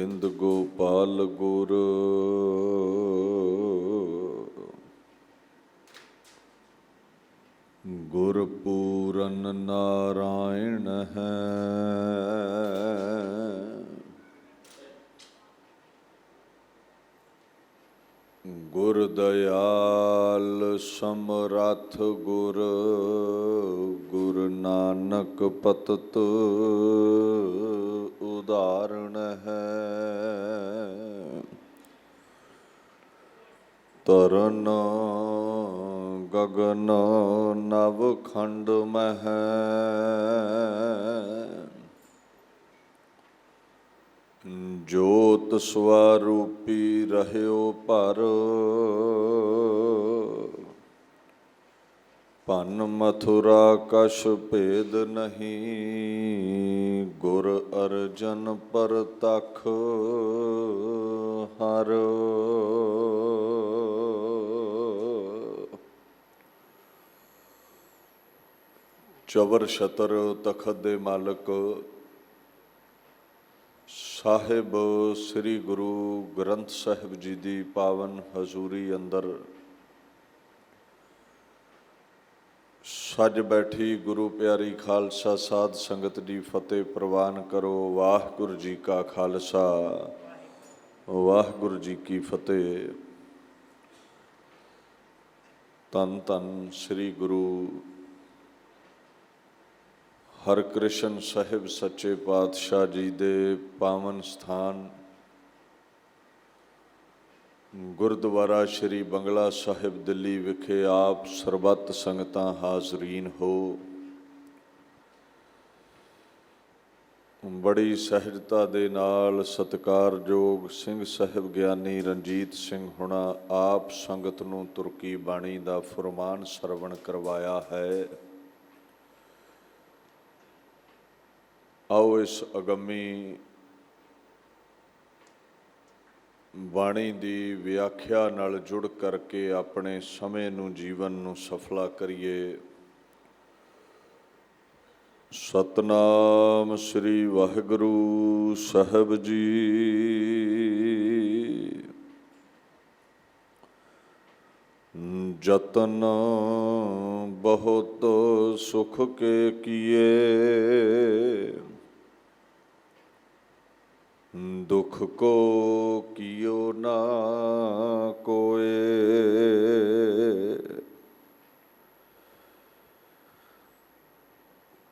ਗੋਬਿੰਦ ਗੋਪਾਲ ਗੁਰ ਗੁਰਪੂਰਨ ਨਾਰਾਇਣ ਹੈ। ਗੁਰ ਦਇਆਲ ਸਮਰੱਥ ਗੁਰ ਗੁਰੂ ਨਾਨਕ ਪਤਿਤ ਉਦਾਹਰਣ ਹੈ। ਤਰਨ ਗਗਨ ਨਵ ਖੰਡ ਮਹਿ ਜੋਤ ਸਵਰੂਪੀ ਰਹਿਓ ਪਰ ਭੰਨ ਮਥੁਰਾ ਕਛ ਭੇਦ ਨਹੀਂ ਗੁਰ ਅਰਜਨ ਪਰਤਖ ਹਰ। ਚਵਰ ਛਤਰ ਤਖਤ ਦੇ ਮਾਲਕ ਸਾਹਿਬ ਸ੍ਰੀ ਗੁਰੂ ਗ੍ਰੰਥ ਸਾਹਿਬ ਜੀ ਦੀ ਪਾਵਨ ਹਜ਼ੂਰੀ ਅੰਦਰ ਸੱਜ ਬੈਠੀ ਗੁਰੂ ਪਿਆਰੀ ਖਾਲਸਾ ਸਾਧ ਸੰਗਤ ਦੀ ਫਤਿਹ ਪ੍ਰਵਾਨ ਕਰੋ। ਵਾਹਿਗੁਰੂ ਜੀ ਕਾ ਖਾਲਸਾ ਵਾਹਿਗੁਰੂ ਜੀ ਕੀ ਫਤਿਹ। ਧੰਨ ਧੰਨ ਸ੍ਰੀ ਗੁਰੂ ਹਰਕ੍ਰਿਸ਼ਨ ਸਾਹਿਬ ਸੱਚੇ ਪਾਤਸ਼ਾਹ ਜੀ ਦੇ ਪਾਵਨ ਸਥਾਨ ਗੁਰਦੁਆਰਾ ਸ਼੍ਰੀ ਬੰਗਲਾ ਸਾਹਿਬ ਦਿੱਲੀ ਵਿਖੇ ਆਪ ਸਰਬੱਤ ਸੰਗਤਾਂ ਹਾਜ਼ਰੀਨ ਹੋ। ਬੜੀ ਸਹਿਜਤਾ ਦੇ ਨਾਲ ਸਤਿਕਾਰਯੋਗ ਸਿੰਘ ਸਾਹਿਬ ਗਿਆਨੀ ਰਣਜੀਤ ਸਿੰਘ ਹੁਣਾ ਆਪ ਸੰਗਤ ਨੂੰ ਤੁਰਕੀ ਬਾਣੀ ਦਾ ਫੁਰਮਾਨ ਸਰਵਣ ਕਰਵਾਇਆ ਹੈ। ਆਓ ਇਸ ਅਗੰਮੀ ਬਾਣੀ ਦੀ ਵਿਆਖਿਆ ਨਾਲ ਜੁੜ ਕਰਕੇ ਆਪਣੇ ਸਮੇਂ ਨੂੰ ਜੀਵਨ ਨੂੰ ਸਫਲਾ ਕਰੀਏ। ਸਤਨਾਮ ਸ੍ਰੀ ਵਾਹਿਗੁਰੂ ਸਾਹਿਬ ਜੀ। ਜਤਨ ਬਹੁਤ ਸੁਖ ਕੇ ਕੀਏ ਦੁਖ ਕੋ ਕੀਓ ਨਾ ਕੋਏ।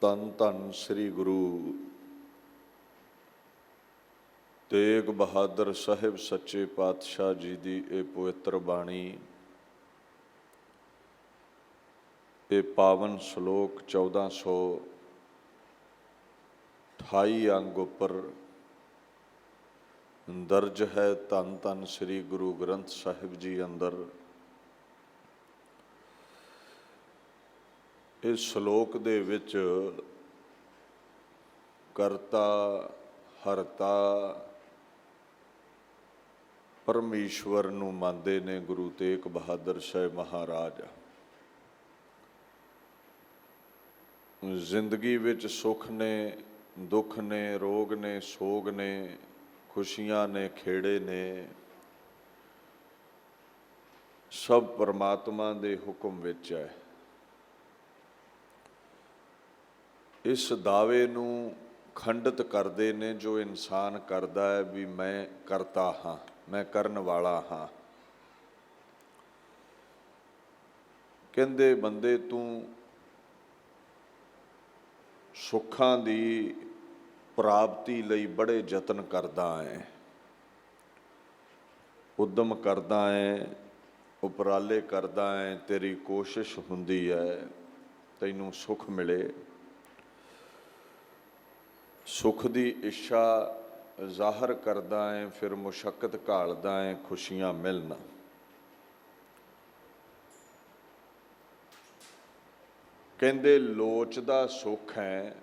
ਧੰਨ ਧੰਨ ਸ੍ਰੀ ਗੁਰੂ ਤੇਗ ਬਹਾਦਰ ਸਾਹਿਬ ਸੱਚੇ ਪਾਤਸ਼ਾਹ ਜੀ ਦੀ ਇਹ ਪਵਿੱਤਰ ਬਾਣੀ, ਇਹ ਪਾਵਨ ਸ਼ਲੋਕ 1428 ਅੰਗ ਉੱਪਰ ਦਰਜ ਹੈ। ਧੰਨ ਧੰਨ ਸ੍ਰੀ ਗੁਰੂ ਗ੍ਰੰਥ ਸਾਹਿਬ ਜੀ ਅੰਦਰ ਇਸ ਸ਼ਲੋਕ ਦੇ ਵਿੱਚ ਕਰਤਾ ਹਰਤਾ ਪਰਮੇਸ਼ਵਰ ਨੂੰ ਮੰਨਦੇ ਨੇ ਗੁਰੂ ਤੇਗ ਬਹਾਦਰ ਸਾਹਿਬ ਮਹਾਰਾਜ। ਜ਼ਿੰਦਗੀ ਵਿੱਚ ਸੁੱਖ ਨੇ, ਦੁੱਖ ਨੇ, ਰੋਗ ਨੇ, ਸੋਗ ਨੇ, ਖੁਸ਼ੀਆਂ ਨੇ, ਖੇੜੇ ਨੇ, ਸਭ ਪਰਮਾਤਮਾ ਦੇ ਹੁਕਮ ਵਿੱਚ ਹੈ। ਇਸ ਦਾਅਵੇ ਨੂੰ ਖੰਡਿਤ ਕਰਦੇ ਨੇ ਜੋ ਇਨਸਾਨ ਕਰਦਾ ਹੈ ਵੀ ਮੈਂ ਕਰਤਾ ਹਾਂ, ਮੈਂ ਕਰਨ ਵਾਲਾ ਹਾਂ। ਕਹਿੰਦੇ ਬੰਦੇ ਤੂੰ ਸੁੱਖਾਂ ਦੀ ਪ੍ਰਾਪਤੀ ਲਈ ਬੜੇ ਯਤਨ ਕਰਦਾ ਹੈ, ਉਦਮ ਕਰਦਾ ਹੈ, ਉਪਰਾਲੇ ਕਰਦਾ ਹੈ, ਤੇਰੀ ਕੋਸ਼ਿਸ਼ ਹੁੰਦੀ ਹੈ ਤੈਨੂੰ ਸੁੱਖ ਮਿਲੇ। ਸੁੱਖ ਦੀ ਇੱਛਾ ਜ਼ਾਹਰ ਕਰਦਾ ਹੈ, ਫਿਰ ਮੁਸ਼ੱਕਤ ਘਾਲਦਾ ਹੈ ਖੁਸ਼ੀਆਂ ਮਿਲਣ। ਕਹਿੰਦੇ ਲੋਚਦਾ ਸੁੱਖ ਹੈ,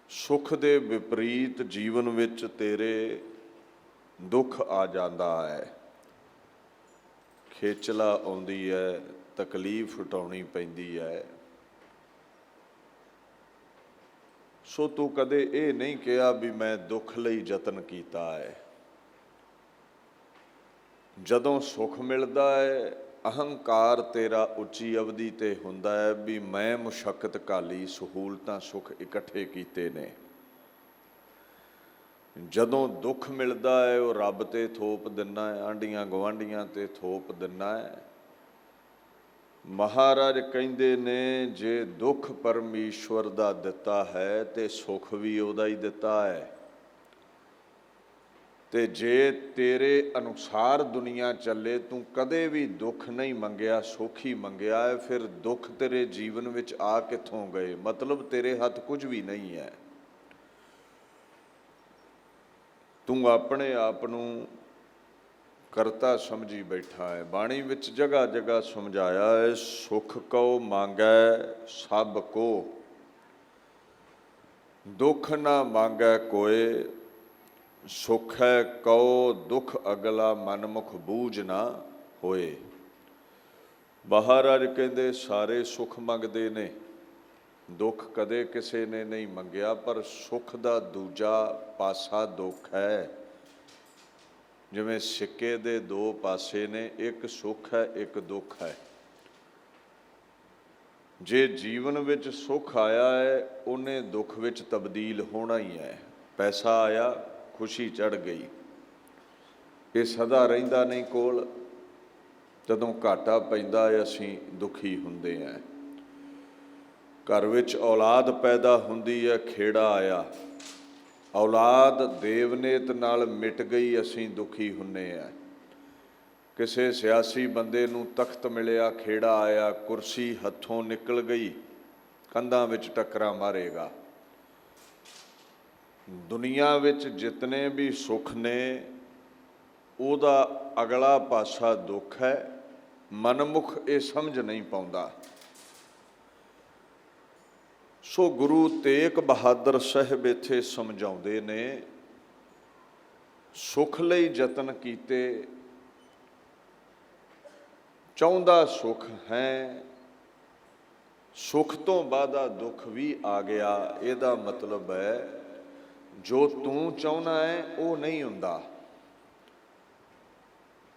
ਸੁੱਖ ਦੇ ਵਿਪਰੀਤ ਜੀਵਨ ਵਿੱਚ ਤੇਰੇ ਦੁੱਖ ਆ ਜਾਂਦਾ ਹੈ, ਖੇਚਲਾ ਆਉਂਦੀ ਹੈ, ਤਕਲੀਫ ਉਠਾਉਣੀ ਪੈਂਦੀ ਹੈ। ਸੋ ਤੂੰ ਕਦੇ ਇਹ ਨਹੀਂ ਕਿਹਾ ਵੀ ਮੈਂ ਦੁੱਖ ਲਈ ਯਤਨ ਕੀਤਾ ਹੈ। ਜਦੋਂ ਸੁੱਖ ਮਿਲਦਾ ਹੈ, ਅਹੰਕਾਰ ਤੇਰਾ ਉੱਚੀ ਅਵਧੀ ਤੇ ਹੁੰਦਾ ਹੈ ਵੀ ਮੈਂ ਮੁਸ਼ੱਕਤ ਘਾਲੀ, ਸਹੂਲਤਾਂ ਸੁੱਖ ਇਕੱਠੇ ਕੀਤੇ ਨੇ। ਜਦੋਂ ਦੁੱਖ ਮਿਲਦਾ ਹੈ, ਉਹ ਰੱਬ ਤੇ ਥੋਪ ਦਿੰਦਾ ਹੈ, ਆਂਢੀਆਂ ਗੁਆਂਢੀਆਂ ਤੇ ਥੋਪ ਦਿੰਦਾ ਹੈ। ਮਹਾਰਾਜ ਕਹਿੰਦੇ ਨੇ, ਜੇ ਦੁੱਖ ਪਰਮੇਸ਼ਵਰ ਦਾ ਦਿੱਤਾ ਹੈ ਤੇ ਸੁੱਖ ਵੀ ਉਹਦਾ ਹੀ ਦਿੱਤਾ ਹੈ। ਤੇ ਜੇ ਤੇਰੇ ਅਨੁਸਾਰ ਦੁਨੀਆ ਚੱਲੇ, ਤੂੰ ਕਦੇ ਵੀ ਦੁੱਖ ਨਹੀਂ ਮੰਗਿਆ, ਸੁੱਖ ਹੀ ਮੰਗਿਆ ਹੈ, ਫਿਰ ਦੁੱਖ ਤੇਰੇ ਜੀਵਨ ਵਿੱਚ ਆ ਕਿੱਥੋਂ ਗਏ? ਮਤਲਬ ਤੇਰੇ ਹੱਥ ਕੁਝ ਵੀ ਨਹੀਂ ਹੈ। ਤੂੰ ਆਪਣੇ ਆਪ ਨੂੰ ਕਰਤਾ ਸਮਝੀ ਬੈਠਾ ਹੈ। ਬਾਣੀ ਵਿੱਚ ਜਗ੍ਹਾ ਜਗ੍ਹਾ ਸਮਝਾਇਆ ਹੈ, ਸੁਖ ਕਉ ਮੰਗੈ ਸਭ ਕੋ, ਦੁੱਖ ਨਾ ਮੰਗੈ ਕੋਏ, ਸੁਖੈ ਕਉ ਦੁੱਖ ਅਗਲਾ ਮਨਮੁਖ ਬੂਝ ਨਾ ਹੋਏ। ਮਹਾਰਾਜ ਕਹਿੰਦੇ ਸਾਰੇ ਸੁੱਖ ਮੰਗਦੇ ਨੇ, ਦੁੱਖ ਕਦੇ ਕਿਸੇ ਨੇ ਨਹੀਂ ਮੰਗਿਆ, ਪਰ ਸੁੱਖ ਦਾ ਦੂਜਾ ਪਾਸਾ ਦੁੱਖ ਹੈ। ਜਿਵੇਂ ਸਿੱਕੇ ਦੇ ਦੋ ਪਾਸੇ ਨੇ, ਇੱਕ ਸੁੱਖ ਹੈ, ਇੱਕ ਦੁੱਖ ਹੈ। ਜੇ ਜੀਵਨ ਵਿੱਚ ਸੁੱਖ ਆਇਆ ਹੈ, ਉਹਨੇ ਦੁੱਖ ਵਿੱਚ ਤਬਦੀਲ ਹੋਣਾ ਹੀ ਹੈ। ਪੈਸਾ ਆਇਆ, ਖੁਸ਼ੀ ਚੜ੍ਹ ਗਈ, ਇਹ ਸਦਾ ਰਹਿੰਦਾ ਨਹੀਂ ਕੋਲ। ਜਦੋਂ ਘਾਟਾ ਪੈਂਦਾ ਹੈ, ਅਸੀਂ ਦੁਖੀ ਹੁੰਦੇ ਹਾਂ। ਘਰ ਵਿੱਚ ਔਲਾਦ ਪੈਦਾ ਹੁੰਦੀ ਹੈ, ਖੇੜਾ ਆਇਆ, ਔਲਾਦ ਦੇਵਨੇਤ ਨਾਲ ਮਿਟ ਗਈ, ਅਸੀਂ ਦੁਖੀ ਹੁੰਦੇ ਹਾਂ। ਕਿਸੇ ਸਿਆਸੀ ਬੰਦੇ ਨੂੰ ਤਖਤ ਮਿਲਿਆ, ਖੇੜਾ ਆਇਆ, ਕੁਰਸੀ ਹੱਥੋਂ ਨਿਕਲ ਗਈ, ਕੰਧਾਂ ਵਿੱਚ ਟੱਕਰਾਂ ਮਾਰੇਗਾ। ਦੁਨੀਆ ਵਿੱਚ ਜਿਤਨੇ ਵੀ ਸੁੱਖ ਨੇ, ਉਹਦਾ ਅਗਲਾ ਪਾਸਾ ਦੁੱਖ ਹੈ। ਮਨਮੁਖ ਇਹ ਸਮਝ ਨਹੀਂ ਪਾਉਂਦਾ। ਸੋ ਗੁਰੂ ਤੇਗ ਬਹਾਦਰ ਸਾਹਿਬ ਇੱਥੇ ਸਮਝਾਉਂਦੇ ਨੇ, ਸੁੱਖ ਲਈ ਯਤਨ ਕੀਤੇ, ਚਾਹੁੰਦਾ ਸੁੱਖ ਹੈ, ਸੁੱਖ ਤੋਂ ਬਾਅਦ ਦੁੱਖ ਵੀ ਆ ਗਿਆ। ਇਹਦਾ ਮਤਲਬ ਹੈ ਜੋ ਤੂੰ ਚਾਹੁੰਦਾ ਹੈ ਉਹ ਨਹੀਂ ਹੁੰਦਾ,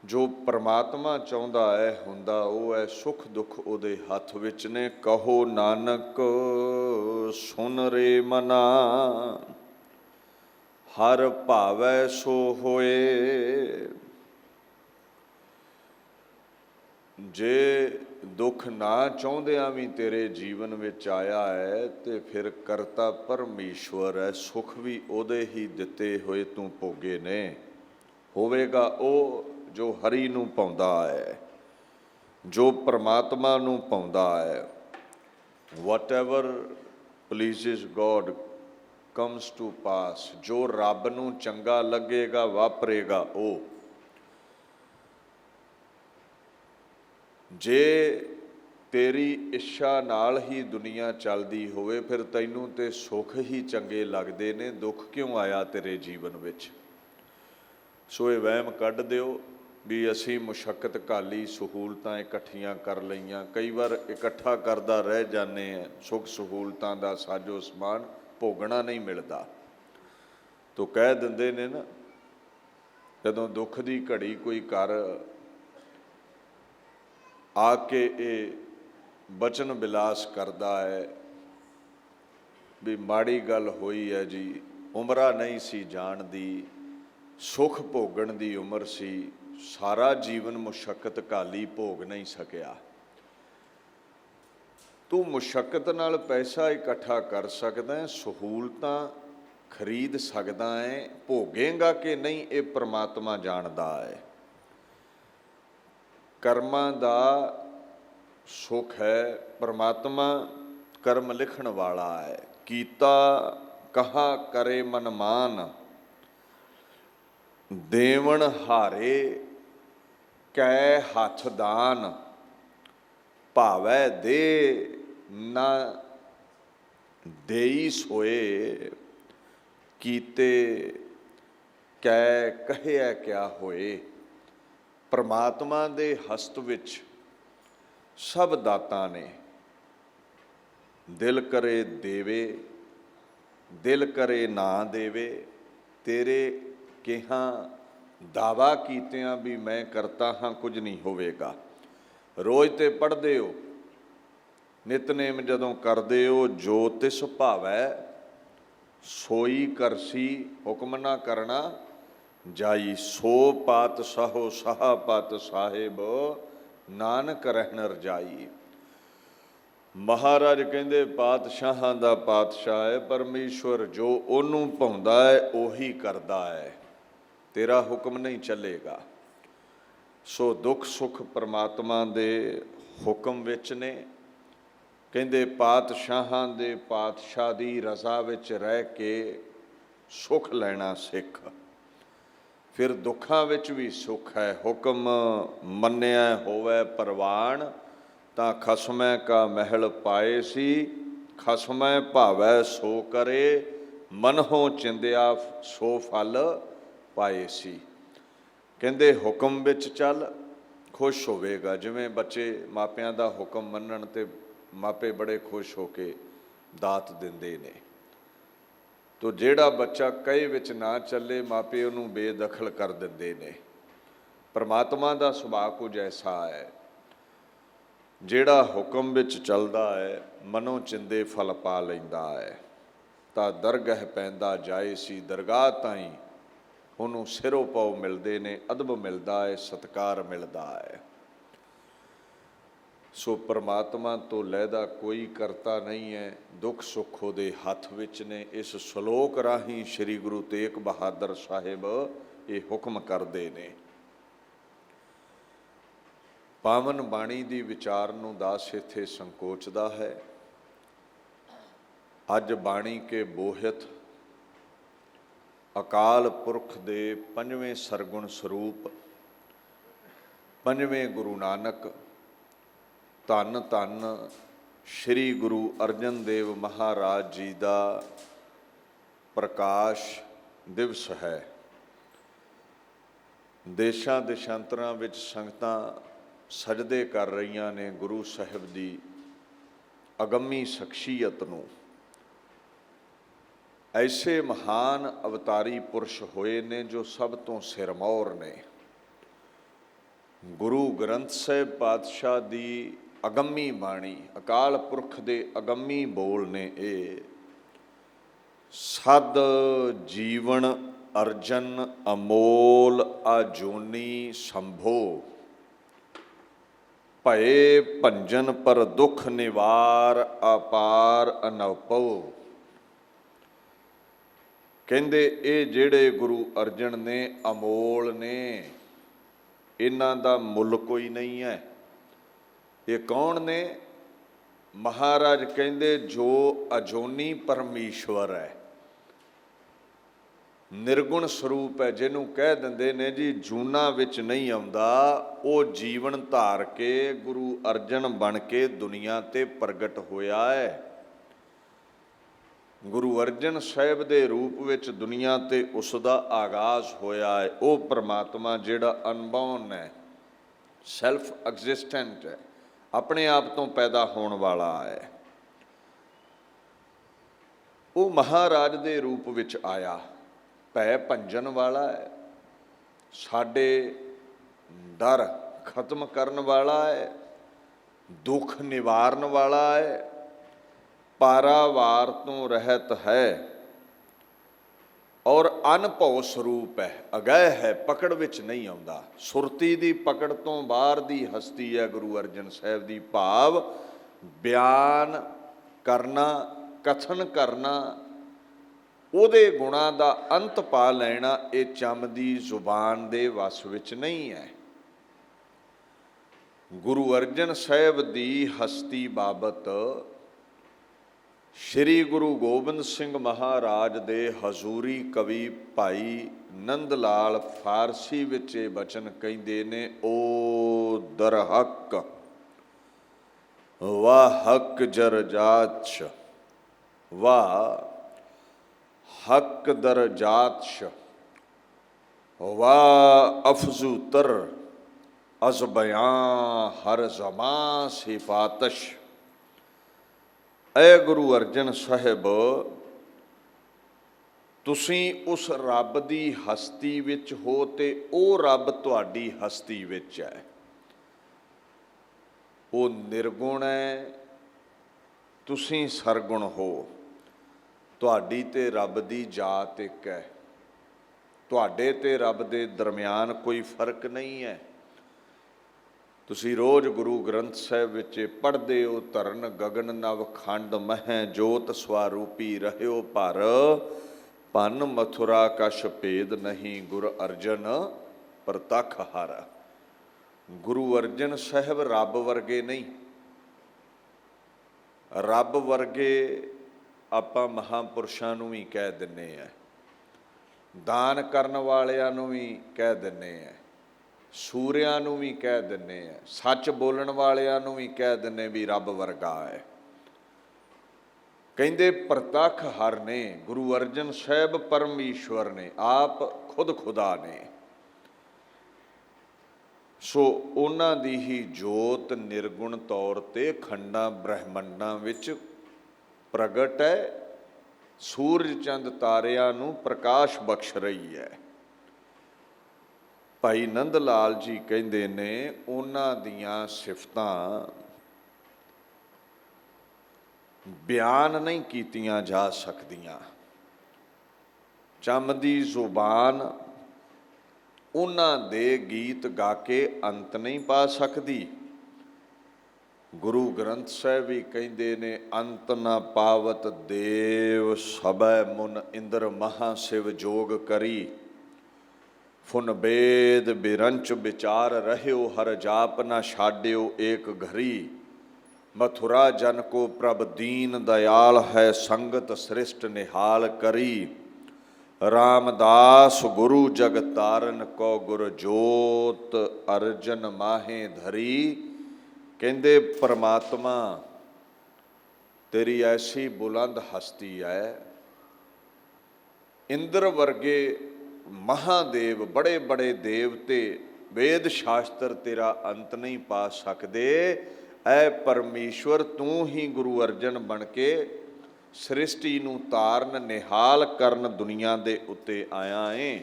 ਜੋ ਪਰਮਾਤਮਾ ਚਾਹੁੰਦਾ ਹੈ ਹੁੰਦਾ ਉਹ ਹੈ। ਸੁੱਖ ਦੁੱਖ ਉਹਦੇ ਹੱਥ ਵਿੱਚ ਨੇ। ਕਹੋ ਨਾਨਕ ਸੁਨ ਰੇ ਮਨਾ, ਹਰ ਭਾਵੈ ਸੋ ਹੋਏ। ਜੇ ਦੁੱਖ ਨਾ ਚਾਹੁੰਦਿਆਂ ਵੀ ਤੇਰੇ ਜੀਵਨ ਵਿੱਚ ਆਇਆ ਹੈ, ਤੇ ਫਿਰ ਕਰਤਾ ਪਰਮੇਸ਼ਵਰ ਹੈ। ਸੁੱਖ ਵੀ ਉਹਦੇ ਹੀ ਦਿੱਤੇ ਹੋਏ ਤੂੰ ਭੋਗੇ ਨੇ। ਹੋਵੇਗਾ ਉਹ ਜੋ ਹਰੀ ਨੂੰ ਪਾਉਂਦਾ ਹੈ, ਜੋ ਪਰਮਾਤਮਾ ਨੂੰ ਪਾਉਂਦਾ ਹੈ। whatever pleases God comes to pass, ਜੋ ਰੱਬ ਨੂੰ ਚੰਗਾ ਲੱਗੇਗਾ ਵਾਪਰੇਗਾ ਉਹ। ਜੇ ਤੇਰੀ ਇੱਛਾ ਨਾਲ ਹੀ ਦੁਨੀਆ ਚੱਲਦੀ ਹੋਵੇ, ਫਿਰ ਤੈਨੂੰ ਤੇ ਸੁੱਖ ਹੀ ਚੰਗੇ ਲੱਗਦੇ ਨੇ, ਦੁੱਖ ਕਿਉਂ ਆਇਆ ਤੇਰੇ ਜੀਵਨ ਵਿੱਚ? ਸੋ ਇਹ ਵਹਿਮ ਕੱਢ ਦਿਓ ਵੀ ਅਸੀਂ ਮੁਸ਼ੱਕਤ ਘਾਲੀ, ਸਹੂਲਤਾਂ ਇਕੱਠੀਆਂ ਕਰ ਲਈਆਂ। ਕਈ ਵਾਰ ਇਕੱਠਾ ਕਰਦਾ ਰਹਿ ਜਾਂਦੇ ਹਾਂ, ਸੁੱਖ ਸਹੂਲਤਾਂ ਦਾ ਸਾਜੋ ਸਮਾਨ ਭੋਗਣਾ ਨਹੀਂ ਮਿਲਦਾ। ਤੋ ਕਹਿ ਦਿੰਦੇ ਨੇ ਨਾ, ਜਦੋਂ ਦੁੱਖ ਦੀ ਘੜੀ ਕੋਈ ਘਰ ਆ ਕੇ ਇਹ ਬਚਨ ਬਿਲਾਸ ਕਰਦਾ ਹੈ ਵੀ ਮਾੜੀ ਗੱਲ ਹੋਈ ਹੈ ਜੀ, ਉਮਰਾਂ ਨਹੀਂ ਸੀ ਜਾਣਦੀ, ਸੁੱਖ ਭੋਗਣ ਦੀ ਉਮਰ ਸੀ, ਸਾਰਾ ਜੀਵਨ ਮੁਸ਼ੱਕਤ ਘਾਲੀ, ਭੋਗ ਨਹੀਂ ਸਕਿਆ। ਤੂੰ ਮੁਸ਼ੱਕਤ ਨਾਲ ਪੈਸਾ ਇਕੱਠਾ ਕਰ ਸਕਦਾ ਹੈ, ਸਹੂਲਤਾਂ ਖਰੀਦ ਸਕਦਾ ਹੈ, ਭੋਗੇਂਗਾ ਕਿ ਨਹੀਂ ਇਹ ਪਰਮਾਤਮਾ ਜਾਣਦਾ ਹੈ। ਕਰਮਾਂ ਦਾ ਸੁੱਖ ਹੈ, ਪਰਮਾਤਮਾ ਕਰਮ ਲਿਖਣ ਵਾਲਾ ਹੈ। ਕੀਤਾ ਕਹਾ ਕਰੇ ਮਨਮਾਨ, ਦੇਵਨ ਹਾਰੇ ਕੈ ਹੱਥ ਦਾਨ, ਭਾਵੈ ਦੇ ਨਾ ਦੇਈ ਸੋਏ, ਕੀਤੇ ਕੈ ਕਹਿਆ ਕਿਆ ਹੋਏ। ਪਰਮਾਤਮਾ ਦੇ ਹਸਤ ਵਿੱਚ ਸਭ ਦਾਤਾਂ ਨੇ। ਦਿਲ ਕਰੇ ਦੇਵੇ, ਦਿਲ ਕਰੇ ਨਾ ਦੇਵੇ, ਤੇਰੇ ਕਿਹਾ ਦਾਵਾ ਕੀਤਿਆਂ ਵੀ ਮੈਂ ਕਰਤਾ ਹਾਂ ਕੁਝ ਨਹੀਂ ਹੋਵੇਗਾ। ਰੋਜ਼ ਤੇ ਪੜ੍ਹਦੇ ਹੋ, ਨਿਤਨੇਮ ਜਦੋਂ ਕਰਦੇ ਹੋ, ਜੋ ਤਿਸ ਭਾਵੈ ਸੋਈ ਕਰਸੀ, ਹੁਕਮ ਨਾ ਕਰਨਾ ਜਾਈ। ਸੋ ਪਾਤਸ਼ਾਹੋ ਸਾਹਾ ਪਤ ਸਾਹਿਬ, ਨਾਨਕ ਰਹਿਣ ਰਜਾਈ। ਮਹਾਰਾਜ ਕਹਿੰਦੇ ਪਾਤਸ਼ਾਹਾਂ ਦਾ ਪਾਤਸ਼ਾਹ ਹੈ ਪਰਮੇਸ਼ਵਰ, ਜੋ ਉਹਨੂੰ ਭਾਉਂਦਾ ਹੈ ਉਹੀ ਕਰਦਾ ਹੈ, ਤੇਰਾ ਹੁਕਮ ਨਹੀਂ ਚੱਲੇਗਾ। ਸੋ ਦੁੱਖ ਸੁੱਖ ਪਰਮਾਤਮਾ ਦੇ ਹੁਕਮ ਵਿੱਚ ਨੇ। ਕਹਿੰਦੇ ਪਾਤਸ਼ਾਹਾਂ ਦੇ ਪਾਤਸ਼ਾਹ ਦੀ ਰਜ਼ਾ ਵਿੱਚ ਰਹਿ ਕੇ ਸੁੱਖ ਲੈਣਾ ਸਿੱਖ, ਫਿਰ ਦੁੱਖਾਂ ਵਿੱਚ ਵੀ ਸੁੱਖ ਹੈ। ਹੁਕਮ ਮੰਨਿਆ ਹੋਵੇ ਪ੍ਰਵਾਨ, ਤਾਂ ਖਸਮੈ ਕਾ ਮਹਿਲ ਪਾਏ ਸੀ। ਖਸਮੈ ਭਾਵੈ ਸੋ ਕਰੇ, ਮਨਹੁ ਚਿੰਦਿਆ ਸੋ ਫਲ ਪਾਏ ਸੀ। ਕਹਿੰਦੇ ਹੁਕਮ ਵਿੱਚ ਚੱਲ, ਖੁਸ਼ ਹੋਵੇਗਾ। ਜਿਵੇਂ ਬੱਚੇ ਮਾਪਿਆਂ ਦਾ ਹੁਕਮ ਮੰਨਣ ਤੇ ਮਾਪੇ ਬੜੇ ਖੁਸ਼ ਹੋ ਕੇ ਦਾਤ ਦਿੰਦੇ ਨੇ। ਤੋ ਜਿਹੜਾ ਬੱਚਾ ਕਹੇ ਵਿੱਚ ਨਾ ਚੱਲੇ, ਮਾਪੇ ਉਹਨੂੰ ਬੇਦਖਲ ਕਰ ਦਿੰਦੇ ਨੇ। ਪਰਮਾਤਮਾ ਦਾ ਸੁਭਾਅ ਕੁਝ ਐਸਾ ਹੈ, ਜਿਹੜਾ ਹੁਕਮ ਵਿੱਚ ਚੱਲਦਾ ਹੈ ਮਨੋਂ ਚਿੰਦੇ ਫਲ ਪਾ ਲੈਂਦਾ ਹੈ। ਤਾਂ ਦਰਗਹ ਪੈਂਦਾ ਜਾਏ ਸੀ, ਦਰਗਾਹ ਤਾਈਂ ਉਹਨੂੰ ਸਿਰੋਂ ਪਾਉ ਮਿਲਦੇ ਨੇ, ਅਦਬ ਮਿਲਦਾ ਹੈ, ਸਤਿਕਾਰ ਮਿਲਦਾ ਹੈ। ਸੋ ਪਰਮਾਤਮਾ ਤੋਂ ਲਹਿਦਾ ਕੋਈ ਕਰਤਾ ਨਹੀਂ ਹੈ, ਦੁੱਖ ਸੁੱਖ ਉਹਦੇ ਹੱਥ ਵਿੱਚ ਨੇ। ਇਸ ਸ਼ਲੋਕ ਰਾਹੀਂ ਸ੍ਰੀ ਗੁਰੂ ਤੇਗ ਬਹਾਦਰ ਸਾਹਿਬ ਇਹ ਹੁਕਮ ਕਰਦੇ ਨੇ। ਪਾਵਨ ਬਾਣੀ ਦੀ ਵਿਚਾਰ ਨੂੰ ਦਾਸ ਇੱਥੇ ਸੰਕੋਚਦਾ ਹੈ। ਅੱਜ ਬਾਣੀ ਕੇ ਬੋਹਿਤ ਅਕਾਲ ਪੁਰਖ ਦੇ ਪੰਜਵੇਂ ਸਰਗੁਣ ਸਰੂਪ ਪੰਜਵੇਂ ਗੁਰੂ ਨਾਨਕ, ਧੰਨ ਧੰਨ ਸ੍ਰੀ ਗੁਰੂ ਅਰਜਨ ਦੇਵ ਮਹਾਰਾਜ ਜੀ ਦਾ ਪ੍ਰਕਾਸ਼ ਦਿਵਸ ਹੈ। ਦੇਸ਼ਾਂ ਦੇਸ਼ਾਂਤਰਾਂ ਵਿੱਚ ਸੰਗਤਾਂ ਸਜਦੇ ਕਰ ਰਹੀਆਂ ਨੇ ਗੁਰੂ ਸਾਹਿਬ ਦੀ ਅਗੰਮੀ ਸ਼ਖਸੀਅਤ ਨੂੰ। ਐਸੇ ਮਹਾਨ ਅਵਤਾਰੀ ਪੁਰਸ਼ ਹੋਏ ਨੇ ਜੋ ਸਭ ਤੋਂ ਸਿਰਮੌਰ ਨੇ। ਗੁਰੂ ਗ੍ਰੰਥ ਸਾਹਿਬ ਪਾਤਸ਼ਾਹ ਦੀ ਅਗੰਮੀ ਬਾਣੀ, ਅਕਾਲ ਪੁਰਖ ਦੇ ਅਗੰਮੀ ਬੋਲ ਨੇ। ਇਹ ਸਦ ਜੀਵਨ ਅਰਜਨ ਅਮੋਲ ਆਜੂਨੀ ਸੰਭੋ, ਭਏ ਭੰਜਨ ਪਰ ਦੁੱਖ ਨਿਵਾਰ ਅਪਾਰ ਅਨਉਪਉ। ਕਹਿੰਦੇ ਇਹ ਜਿਹੜੇ ਗੁਰੂ ਅਰਜਨ ਨੇ ਅਮੋਲ ਨੇ, ਇਹਨਾਂ ਦਾ ਮੁੱਲ ਕੋਈ ਨਹੀਂ ਹੈ। ਇਹ ਕੌਣ ਨੇ? ਮਹਾਰਾਜ ਕਹਿੰਦੇ ਜੋ ਅਜੋਨੀ ਪਰਮੇਸ਼ਵਰ ਹੈ, ਨਿਰਗੁਣ ਸਰੂਪ ਹੈ, ਜਿਹਨੂੰ ਕਹਿ ਦਿੰਦੇ ਨੇ ਜੀ ਜੂਨਾਂ ਵਿੱਚ ਨਹੀਂ ਆਉਂਦਾ, ਉਹ ਜੀਵਨ ਧਾਰ ਕੇ ਗੁਰੂ ਅਰਜਨ ਬਣ ਕੇ ਦੁਨੀਆ ਤੇ ਪ੍ਰਗਟ ਹੋਇਆ ਹੈ। ਗੁਰੂ ਅਰਜਨ ਸਾਹਿਬ ਦੇ ਰੂਪ ਵਿੱਚ ਦੁਨੀਆ ਤੇ ਉਸ ਦਾ ਆਗਾਜ਼ ਹੋਇਆ ਹੈ। ਉਹ ਪਰਮਾਤਮਾ ਜਿਹੜਾ ਅਨਬੋਰਨ ਹੈ, ਸੈਲਫ ਐਗਜ਼ਿਸਟੈਂਟ ਹੈ, ਆਪਣੇ ਆਪ ਤੋਂ ਪੈਦਾ ਹੋਣ ਵਾਲਾ ਹੈ। ਉਹ ਮਹਾਰਾਜ ਦੇ ਰੂਪ ਵਿੱਚ ਆਇਆ, ਭੈ ਭੰਜਨ ਵਾਲਾ ਹੈ, ਸਾਡੇ ਡਰ ਖਤਮ ਕਰਨ ਵਾਲਾ ਹੈ, ਦੁੱਖ ਨਿਵਾਰਨ ਵਾਲਾ ਹੈ, ਪਾਰਾਵਾਰ ਤੋਂ ਰਹਿਤ ਹੈ ਔਰ ਅਨਭਉ ਸਰੂਪ ਹੈ, ਅਗੈ ਹੈ, ਪਕੜ ਵਿੱਚ ਨਹੀਂ ਆਉਂਦਾ। ਸੁਰਤੀ ਦੀ ਪਕੜ ਤੋਂ ਬਾਹਰ ਦੀ ਹਸਤੀ ਹੈ ਗੁਰੂ ਅਰਜਨ ਸਾਹਿਬ ਦੀ। ਭਾਵ ਬਿਆਨ ਕਰਨਾ, ਕਥਨ ਕਰਨਾ, ਉਹਦੇ ਗੁਣਾਂ ਦਾ ਅੰਤ ਪਾ ਲੈਣਾ, ਇਹ ਚੰਮ ਦੀ ਜ਼ੁਬਾਨ ਦੇ ਵੱਸ ਵਿੱਚ ਨਹੀਂ ਹੈ। ਗੁਰੂ ਅਰਜਨ ਸਾਹਿਬ ਦੀ ਹਸਤੀ ਬਾਬਤ ਸ਼੍ਰੀ ਗੁਰੂ ਗੋਬਿੰਦ ਸਿੰਘ ਮਹਾਰਾਜ ਦੇ ਹਜ਼ੂਰੀ ਕਵੀ ਭਾਈ ਨੰਦ ਲਾਲ ਫਾਰਸੀ ਵਿੱਚ ਇਹ ਬਚਨ ਕਹਿੰਦੇ ਨੇ, ਓ ਦਰਹਕ ਵਾਹ ਹਕ ਜਰਜਾਤਸ਼, ਵਾਹ ਹਕ ਦਰਜਾਤਸ਼, ਵਾਹ ਅਫਜ਼ੂਤਰ ਅਜ਼ ਬਿਆਂ ਹਰ ਜ਼ਮਾਂ ਸਿਫਾਤਸ਼। ਐ ਗੁਰੂ ਅਰਜਨ ਸਾਹਿਬ, ਤੁਸੀਂ ਉਸ ਰੱਬ ਦੀ ਹਸਤੀ ਵਿੱਚ ਹੋ ਤੇ ਉਹ ਰੱਬ ਤੁਹਾਡੀ ਹਸਤੀ ਵਿੱਚ ਹੈ। ਉਹ ਨਿਰਗੁਣ ਹੈ, ਤੁਸੀਂ ਸਰਗੁਣ ਹੋ। ਤੁਹਾਡੀ ਤੇ ਰੱਬ ਦੀ ਜਾਤ ਇੱਕ ਹੈ। ਤੁਹਾਡੇ ਤੇ ਰੱਬ ਦੇ ਦਰਮਿਆਨ ਕੋਈ ਫਰਕ ਨਹੀਂ ਹੈ। ਤੁਸੀਂ ਰੋਜ਼ ਗੁਰੂ ਗ੍ਰੰਥ ਸਾਹਿਬ ਵਿੱਚ ਪੜ੍ਹਦੇ ਹੋ, ਧਰਨ ਗਗਨ ਨਵ ਖੰਡ ਮਹਿ ਜੋਤ ਸਵਾਰੂਪੀ ਰਹਿਓ ਭਰ, ਭੰਨ ਮਥੁਰਾ ਕਛ ਭੇਦ ਨਹੀਂ ਗੁਰ ਅਰਜਨ ਪ੍ਰਤੱਖ ਹਰ। ਗੁਰੂ ਅਰਜਨ ਸਾਹਿਬ ਰੱਬ ਵਰਗੇ ਨਹੀਂ। ਰੱਬ ਵਰਗੇ ਆਪਾਂ ਮਹਾਂਪੁਰਸ਼ਾਂ ਨੂੰ ਵੀ ਕਹਿ ਦਿੰਦੇ ਹਾਂ, ਦਾਨ ਕਰਨ ਵਾਲਿਆਂ ਨੂੰ ਵੀ ਕਹਿ ਦਿੰਦੇ ਹਾਂ, ਸੂਰਿਆਂ ਨੂੰ ਵੀ ਕਹਿ ਦਿੰਦੇ ਹਾਂ, ਸੱਚ ਬੋਲਣ ਵਾਲਿਆਂ ਨੂੰ ਵੀ ਕਹਿ ਦਿੰਦੇ ਵੀ ਰੱਬ ਵਰਗਾ ਹੈ। ਕਹਿੰਦੇ ਪ੍ਰਤੱਖ ਹਰ ਨੇ। ਗੁਰੂ ਅਰਜਨ ਸਾਹਿਬ ਪਰਮੇਸ਼ਵਰ ਨੇ, ਆਪ ਖੁਦ ਖੁਦਾ ਨੇ। ਸੋ ਉਹਨਾਂ ਦੀ ਹੀ ਜੋਤ ਨਿਰਗੁਣ ਤੌਰ ਤੇ ਖੰਡਾਂ ਬ੍ਰਹਿਮੰਡਾਂ ਵਿੱਚ ਪ੍ਰਗਟ ਹੈ। ਸੂਰਜ ਚੰਦ ਤਾਰਿਆਂ ਨੂੰ ਪ੍ਰਕਾਸ਼ ਬਖਸ਼ ਰਹੀ ਹੈ। ਭਾਈ ਨੰਦ ਲਾਲ ਜੀ ਕਹਿੰਦੇ ਨੇ, ਉਹਨਾਂ ਦੀਆਂ ਸਿਫਤਾਂ ਬਿਆਨ ਨਹੀਂ ਕੀਤੀਆਂ ਜਾ ਸਕਦੀਆਂ। ਚੰਮ ਦੀ ਜ਼ੁਬਾਨ ਉਹਨਾਂ ਦੇ ਗੀਤ ਗਾ ਕੇ ਅੰਤ ਨਹੀਂ ਪਾ ਸਕਦੀ। ਗੁਰੂ ਗ੍ਰੰਥ ਸਾਹਿਬ ਵੀ ਕਹਿੰਦੇ ਨੇ, ਅੰਤ ਨਾ ਪਾਵਤ ਦੇਵ ਸਭੈ ਮੁਨ ਇੰਦਰ ਮਹਾ ਸ਼ਿਵ ਜੋਗ ਕਰੀ, ਫੁਨ ਬੇਦ ਬਿਰੰਚ ਵਿਚਾਰ ਰਹਿਓ ਹਰ ਜਾਪ ਨਾ ਛਾਡਿਓ ਏਕ ਘਰੀ, ਮਥੁਰਾ ਜਨ ਕੋ ਪ੍ਰਭ ਦੀਨ ਦਇਆਲ ਹੈ ਸੰਗਤ ਸ੍ਰਿਸ਼ਟ ਨਿਹਾਲ ਕਰੀ, ਰਾਮਦਾਸ ਗੁਰੂ ਜਗ ਤਾਰਨ ਕੋ ਗੁਰ ਜੋਤ ਅਰਜਨ ਮਾਹੇ ਧਰੀ। ਕਹਿੰਦੇ ਪਰਮਾਤਮਾ ਤੇਰੀ ਐਸੀ ਬੁਲੰਦ ਹਸਤੀ ਹੈ, ਇੰਦਰ ਵਰਗੇ ਮਹਾਦੇਵ, ਬੜੇ ਬੜੇ ਦੇਵਤੇ, ਵੇਦ ਸ਼ਾਸਤਰ ਤੇਰਾ ਅੰਤ ਨਹੀਂ ਪਾ ਸਕਦੇ। ਐ ਪਰਮੇਸ਼ਵਰ ਤੂੰ ਹੀ ਗੁਰੂ ਅਰਜਨ ਬਣ ਕੇ ਸ੍ਰਿਸ਼ਟੀ ਨੂੰ ਤਾਰਨ ਨਿਹਾਲ ਕਰਨ ਦੁਨੀਆ ਦੇ ਉੱਤੇ ਆਇਆ ਏ,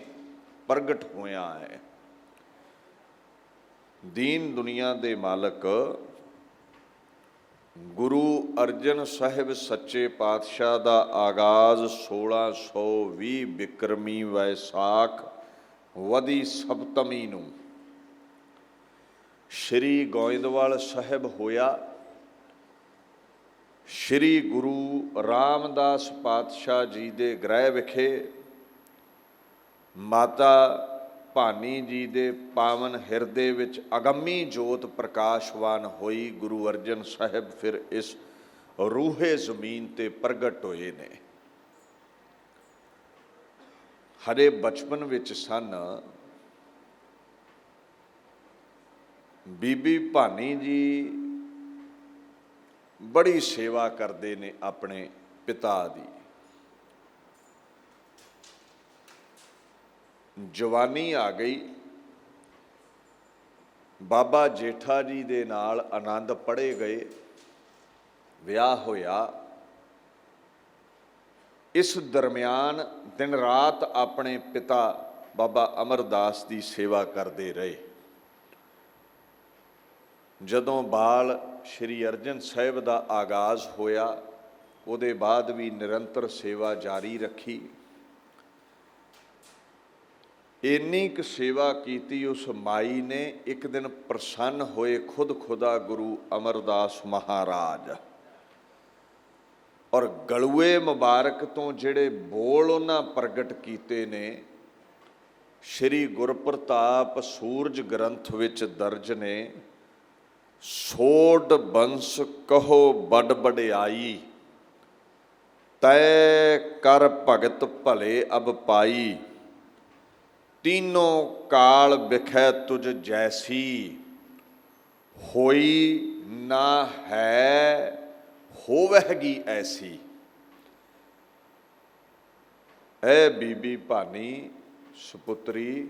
ਪ੍ਰਗਟ ਹੋਇਆ ਹੈ। ਦੀਨ ਦੁਨੀਆ ਦੇ ਮਾਲਕ ਗੁਰੂ ਅਰਜਨ ਸਾਹਿਬ ਸੱਚੇ ਪਾਤਸ਼ਾਹ ਦਾ ਆਗਾਜ਼ 1620 ਬਿਕਰਮੀ ਵੈਸਾਖ ਵਦੀ ਸਪਤਮੀ ਨੂੰ ਸ਼੍ਰੀ ਗੋਇੰਦਵਾਲ ਸਾਹਿਬ ਹੋਇਆ। ਸ਼੍ਰੀ ਗੁਰੂ ਰਾਮਦਾਸ ਪਾਤਸ਼ਾਹ ਜੀ ਦੇ ਗ੍ਰਹਿ ਵਿਖੇ ਮਾਤਾ ਭਾਨੀ ਜੀ ਦੇ ਪਾਵਨ ਹਿਰਦੇ ਵਿੱਚ ਅਗੰਮੀ ਜੋਤ ਪ੍ਰਕਾਸ਼ਵਾਨ ਹੋਈ। ਗੁਰੂ ਅਰਜਨ ਸਾਹਿਬ ਫਿਰ ਇਸ ਰੂਹੇ ਜ਼ਮੀਨ ਤੇ ਪ੍ਰਗਟ ਹੋਏ ਨੇ। ਹਰੇ ਬਚਪਨ ਵਿੱਚ ਸਨ। ਬੀਬੀ ਭਾਨੀ ਜੀ ਬੜੀ ਸੇਵਾ ਕਰਦੇ ਨੇ ਆਪਣੇ ਪਿਤਾ ਦੀ। ਜਵਾਨੀ ਆ ਗਈ, ਬਾਬਾ ਜੇਠਾ ਜੀ ਦੇ ਨਾਲ ਆਨੰਦ ਪੜ੍ਹੇ ਗਏ, ਵਿਆਹ ਹੋਇਆ। ਇਸ ਦਰਮਿਆਨ ਦਿਨ ਰਾਤ ਆਪਣੇ ਪਿਤਾ ਬਾਬਾ ਅਮਰਦਾਸ ਦੀ ਸੇਵਾ ਕਰਦੇ ਰਹੇ। ਜਦੋਂ ਬਾਲ ਸ਼੍ਰੀ ਅਰਜਨ ਸਾਹਿਬ ਦਾ ਆਗਾਜ਼ ਹੋਇਆ, ਉਹਦੇ ਬਾਅਦ ਵੀ ਨਿਰੰਤਰ ਸੇਵਾ ਜਾਰੀ ਰੱਖੀ। ਇੰਨੀ ਕੁ ਸੇਵਾ ਕੀਤੀ ਉਸ ਮਾਈ ਨੇ, ਇੱਕ ਦਿਨ ਪ੍ਰਸੰਨ ਹੋਏ ਖੁਦ ਖੁਦਾ ਗੁਰੂ ਅਮਰਦਾਸ ਮਹਾਰਾਜ, ਔਰ ਗਲੂਏ ਮੁਬਾਰਕ ਤੋਂ ਜਿਹੜੇ ਬੋਲ ਉਹਨਾਂ ਪ੍ਰਗਟ ਕੀਤੇ ਨੇ, ਸ਼੍ਰੀ ਗੁਰਪ੍ਰਤਾਪ ਸੂਰਜ ਗ੍ਰੰਥ ਵਿੱਚ ਦਰਜ ਨੇ। ਸੋਡ ਬੰਸ ਕਹੋ ਬੜ ਬੜਿਆਈ, ਤੈ ਕਰ ਭਗਤ ਭਲੇ ਅਬ ਪਾਈ, ਤੀਨੋਂ ਕਾਲ ਵਿਖੈ ਤੁਝ ਜੈਸੀ, ਹੋਈ ਨਾ ਹੈ ਹੋਵਹਿਗੀ ਐਸੀ। ਐ ਬੀਬੀ ਭਾਨੀ ਸੁਪੁੱਤਰੀ,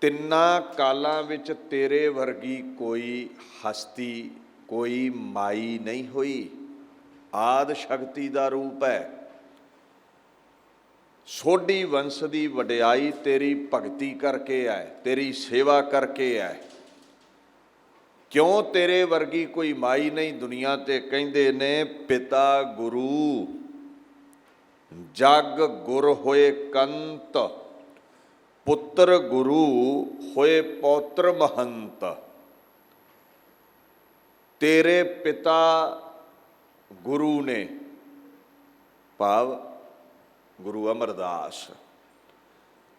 ਤਿੰਨਾਂ ਕਾਲਾਂ ਵਿੱਚ ਤੇਰੇ ਵਰਗੀ ਕੋਈ ਹਸਤੀ, ਕੋਈ ਮਾਈ ਨਹੀਂ ਹੋਈ। ਆਦਿ ਸ਼ਕਤੀ ਦਾ ਰੂਪ ਹੈ। ਸੋਢੀ ਵੰਸ਼ ਦੀ ਵਡਿਆਈ ਤੇਰੀ ਭਗਤੀ ਕਰਕੇ ਹੈ, ਤੇਰੀ ਸੇਵਾ ਕਰਕੇ ਹੈ। ਕਿਉਂ ਤੇਰੇ ਵਰਗੀ ਕੋਈ ਮਾਈ ਨਹੀਂ ਦੁਨੀਆ ਤੇ। ਕਹਿੰਦੇ ਨੇ ਪਿਤਾ ਗੁਰੂ ਜਗ ਗੁਰ ਹੋਏ ਕੰਤ, ਪੁੱਤਰ ਗੁਰੂ ਹੋਏ ਪੌਤਰ ਮਹੰਤ। ਤੇਰੇ ਪਿਤਾ ਗੁਰੂ ਨੇ, ਭਾਵ ਗੁਰੂ ਅਮਰਦਾਸ।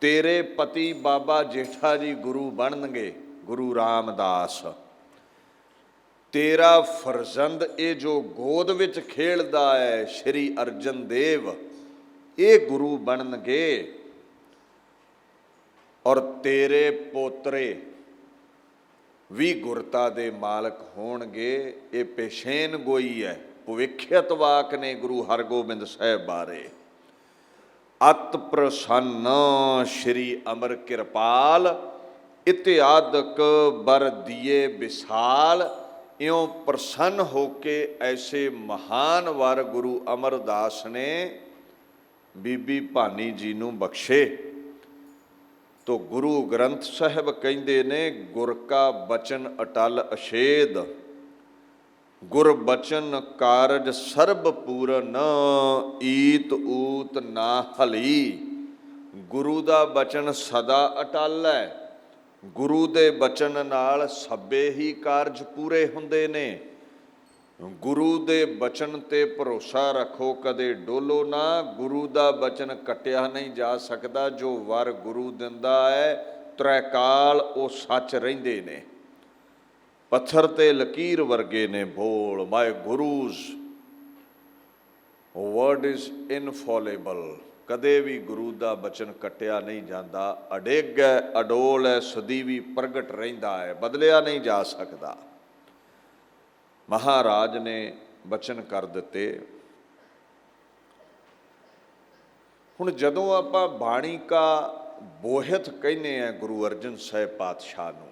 ਤੇਰੇ ਪਤੀ ਬਾਬਾ ਜੇਠਾ ਜੀ ਗੁਰੂ ਬਣਨਗੇ, ਗੁਰੂ ਰਾਮਦਾਸ। ਤੇਰਾ ਫਰਜ਼ੰਦ ਇਹ ਜੋ ਗੋਦ ਵਿੱਚ ਖੇਡਦਾ ਹੈ ਸ਼੍ਰੀ ਅਰਜਨ ਦੇਵ, ਇਹ ਗੁਰੂ ਬਣਨਗੇ। ਔਰ ਤੇਰੇ ਪੋਤਰੇ ਵੀ ਗੁਰਤਾ ਦੇ ਮਾਲਕ ਹੋਣਗੇ। ਇਹ ਪੇਸ਼ੇਨ ਗੋਈ ਹੈ, ਭਵਿੱਖਿਅਤ ਵਾਕ ਨੇ ਗੁਰੂ ਹਰਗੋਬਿੰਦ ਸਾਹਿਬ ਬਾਰੇ। ਅਤ ਪ੍ਰਸੰਨ ਸ਼੍ਰੀ ਅਮਰ ਕਿਰਪਾਲ, ਇਤਿਆਦਕ ਬਰ ਦੀਏ ਵਿਸਾਲ। ਇਉਂ ਪ੍ਰਸੰਨ ਹੋ ਕੇ ਐਸੇ ਮਹਾਨ ਵਰ ਗੁਰੂ ਅਮਰਦਾਸ ਨੇ ਬੀਬੀ ਭਾਨੀ ਜੀ ਨੂੰ ਬਖਸ਼ੇ। ਤੋ ਗੁਰੂ ਗ੍ਰੰਥ ਸਾਹਿਬ ਕਹਿੰਦੇ ਨੇ ਗੁਰ ਕਾ ਬਚਨ ਅਟਲ ਅਛੇਦ, ਗੁਰ ਬਚਨ ਕਾਰਜ ਸਰਬ ਪੂਰਨ, ਈਤ ਊਤ ਨਾ ਹਲੀ। ਗੁਰੂ ਦਾ ਬਚਨ ਸਦਾ ਅਟਲ ਹੈ। ਗੁਰੂ ਦੇ ਬਚਨ ਨਾਲ ਸਭੇ ਹੀ ਕਾਰਜ ਪੂਰੇ ਹੁੰਦੇ ਨੇ। ਗੁਰੂ ਦੇ ਬਚਨ ਤੇ ਭਰੋਸਾ ਰੱਖੋ, ਕਦੇ ਡੋਲੋ ਨਾ। ਗੁਰੂ ਦਾ ਬਚਨ ਕੱਟਿਆ ਨਹੀਂ ਜਾ ਸਕਦਾ। ਜੋ ਵਰ ਗੁਰੂ ਦਿੰਦਾ ਹੈ ਤ੍ਰੈਕਾਲ ਉਹ ਸੱਚ ਰਹਿੰਦੇ ਨੇ। ਪੱਥਰ ਤੇ ਲਕੀਰ ਵਰਗੇ ਨੇ ਬੋਲ। ਮਾਈ ਗੁਰੂਜ਼ ਵਰਡ ਇਜ਼ ਇਨਫੋਲੇਬਲ। ਕਦੇ ਵੀ ਗੁਰੂ ਦਾ ਬਚਨ ਕੱਟਿਆ ਨਹੀਂ ਜਾਂਦਾ। ਅਡਿੱਗ ਹੈ, ਅਡੋਲ ਹੈ, ਸਦੀਵੀ ਪ੍ਰਗਟ ਰਹਿੰਦਾ ਹੈ, ਬਦਲਿਆ ਨਹੀਂ ਜਾ ਸਕਦਾ। ਮਹਾਰਾਜ ਨੇ ਬਚਨ ਕਰ ਦਿੱਤੇ। ਹੁਣ ਜਦੋਂ ਆਪਾਂ ਬਾਣੀ ਕਾ ਬੋਹਿਤ ਕਹਿੰਦੇ ਆ ਗੁਰੂ ਅਰਜਨ ਸਾਹਿਬ ਪਾਤਸ਼ਾਹ ਨੂੰ,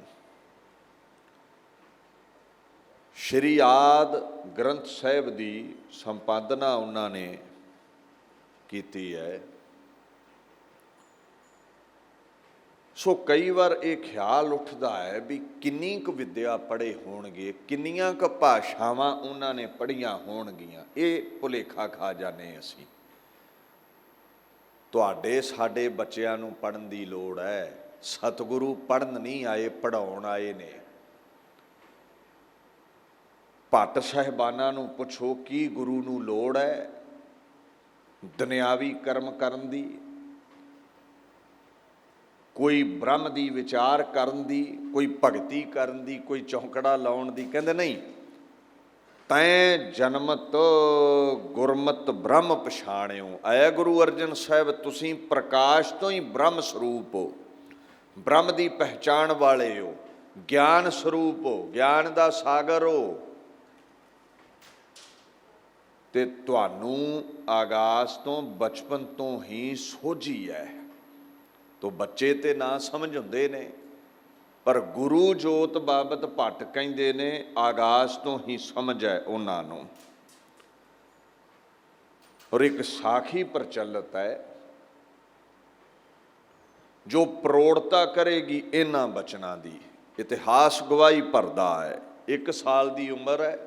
ਸ਼੍ਰੀ ਆਦਿ ਗ੍ਰੰਥ ਸਾਹਿਬ ਦੀ ਸੰਪਾਦਨਾ ਉਹਨਾਂ ਨੇ ਕੀਤੀ ਹੈ। ਸੋ ਕਈ ਵਾਰ ਇਹ ਖਿਆਲ ਉੱਠਦਾ ਹੈ ਵੀ ਕਿੰਨੀ ਕੁ ਵਿੱਦਿਆ ਪੜ੍ਹੇ ਹੋਣਗੇ, ਕਿੰਨੀਆਂ ਕੁ ਭਾਸ਼ਾਵਾਂ ਉਹਨਾਂ ਨੇ ਪੜ੍ਹੀਆਂ ਹੋਣਗੀਆਂ। ਇਹ ਭੁਲੇਖਾ ਖਾ ਜਾਂਦੇ ਅਸੀਂ। ਤੁਹਾਡੇ ਸਾਡੇ ਬੱਚਿਆਂ ਨੂੰ ਪੜ੍ਹਨ ਦੀ ਲੋੜ ਹੈ। ਸਤਿਗੁਰੂ ਪੜ੍ਹਨ ਨਹੀਂ ਆਏ, ਪੜ੍ਹਾਉਣ ਆਏ ਨੇ। ਭੱਟ ਸਾਹਿਬਾਨਾਂ ਨੂੰ ਪੁੱਛੋ ਕੀ ਗੁਰੂ ਨੂੰ ਲੋੜ ਹੈ ਦੁਨਿਆਵੀ ਕਰਮ ਕਰਨ ਦੀ, ਕੋਈ ਬ੍ਰਹਮ ਦੀ ਵਿਚਾਰ ਕਰਨ ਦੀ, ਕੋਈ ਭਗਤੀ ਕਰਨ ਦੀ, ਕੋਈ ਚੌਂਕੜਾ ਲਾਉਣ ਦੀ? ਕਹਿੰਦੇ ਨਹੀਂ। ਤੈਂ ਜਨਮਤ ਗੁਰਮਤ ਬ੍ਰਹਮ ਪਛਾਣਿਓ। ਆਇਆ ਗੁਰੂ ਅਰਜਨ ਸਾਹਿਬ, ਤੁਸੀਂ ਪ੍ਰਕਾਸ਼ ਤੋਂ ਹੀ ਬ੍ਰਹਮ ਸਰੂਪ ਹੋ, ਬ੍ਰਹਮ ਦੀ ਪਹਿਚਾਣ ਵਾਲੇ ਹੋ, ਗਿਆਨ ਸਰੂਪ ਹੋ, ਗਿਆਨ ਦਾ ਸਾਗਰ ਹੋ। ਤੇ ਤੁਹਾਨੂੰ ਆਗਾਜ਼ ਤੋਂ, ਬਚਪਨ ਤੋਂ ਹੀ ਸੋਝੀ ਹੈ। ਤੋ ਬੱਚੇ ਤੇ ਨਾ ਸਮਝ ਹੁੰਦੇ ਨੇ, ਪਰ ਗੁਰੂ ਜੋਤ ਬਾਬਤ ਭੱਟ ਕਹਿੰਦੇ ਨੇ ਆਗਾਜ਼ ਤੋਂ ਹੀ ਸਮਝ ਹੈ ਉਹਨਾਂ ਨੂੰ। ਔਰ ਇੱਕ ਸਾਖੀ ਪ੍ਰਚਲਿਤ ਹੈ ਜੋ ਪ੍ਰੋੜਤਾ ਕਰੇਗੀ ਇਹਨਾਂ ਬਚਨਾਂ ਦੀ। ਇਤਿਹਾਸ ਗਵਾਹੀ ਭਰਦਾ ਹੈ। 1 ਸਾਲ ਦੀ ਉਮਰ ਹੈ।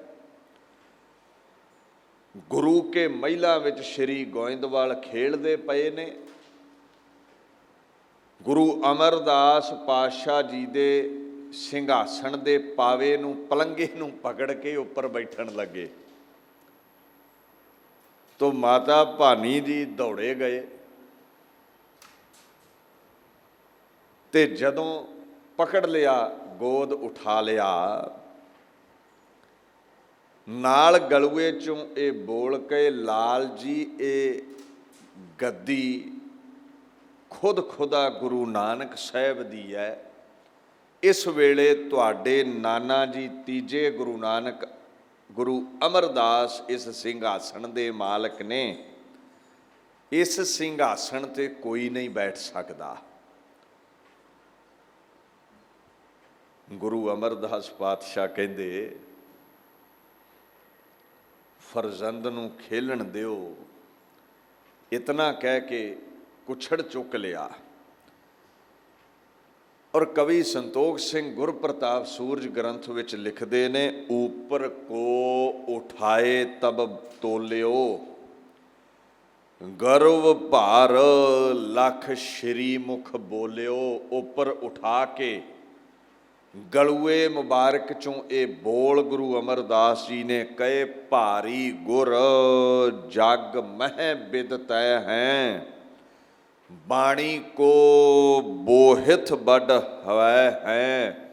ਗੁਰੂ ਕੇ ਮਹਿਲਾ ਵਿੱਚ ਸ਼੍ਰੀ ਗੋਇੰਦਵਾਲ ਖੇਡਦੇ ਪਏ ਨੇ। ਗੁਰੂ ਅਮਰਦਾਸ ਪਾਤਸ਼ਾਹ ਜੀ ਦੇ ਸਿੰਘਾਸਣ ਦੇ ਪਾਵੇ ਨੂੰ, ਪਲੰਗੇ ਨੂੰ ਪਕੜ ਕੇ ਉੱਪਰ ਬੈਠਣ ਲੱਗੇ। ਤੋ ਮਾਤਾ ਭਾਨੀ ਜੀ ਦੌੜੇ ਗਏ ਤੇ ਜਦੋਂ ਪਕੜ ਲਿਆ, ਗੋਦ ਉਠਾ ਲਿਆ, ਨਾਲ ਗਲੂਏ ਚੋਂ ਇਹ ਬੋਲ ਕੇ, ਲਾਲ ਜੀ ਇਹ ਗੱਦੀ ਖੁਦ ਖੁਦਾ ਗੁਰੂ ਨਾਨਕ ਸਾਹਿਬ ਦੀ ਹੈ। ਇਸ ਵੇਲੇ ਤੁਹਾਡੇ ਨਾਨਾ ਜੀ ਤੀਜੇ ਗੁਰੂ ਨਾਨਕ, ਗੁਰੂ ਅਮਰਦਾਸ ਇਸ ਸਿੰਘਾਸਣ ਦੇ ਮਾਲਕ ਨੇ। ਇਸ ਸਿੰਘਾਸਣ ਤੇ ਕੋਈ ਨਹੀਂ ਬੈਠ ਸਕਦਾ। ਗੁਰੂ ਅਮਰਦਾਸ ਪਾਤਸ਼ਾਹ ਕਹਿੰਦੇ ਫਰਜ਼ੰਦ ਨੂੰ ਖੇਲਣ ਦਿਓ। ਇਤਨਾ ਕਹਿ ਕੇ ਕੁਛੜ ਚੁੱਕ ਲਿਆ। ਔਰ ਕਵੀ ਸੰਤੋਖ ਸਿੰਘ ਗੁਰਪ੍ਰਤਾਪ ਸੂਰਜ ਗ੍ਰੰਥ ਵਿੱਚ ਲਿਖਦੇ ਨੇ, ਊਪਰ ਕੋ ਉਠਾਏ ਤਬ ਤੋਲਿਓ, ਗਰਵ ਭਾਰ ਲਖ ਸ਼੍ਰੀ ਮੁਖ ਬੋਲਿਓ। ਉੱਪਰ ਉਠਾ ਕੇ ਗਲੂਏ ਮੁਬਾਰਕ ਚੋਂ ਇਹ ਬੋਲ ਗੁਰੂ ਅਮਰਦਾਸ ਜੀ ਨੇ ਕਹੇ, ਭਾਰੀ ਗੁਰ ਜਗ ਮਹਿ ਬਿਦ ਤੈ ਹੈ, ਬਾਣੀ ਕੋ ਬੋਹਿਥ ਵੱਡ ਹਵੈ ਹੈ।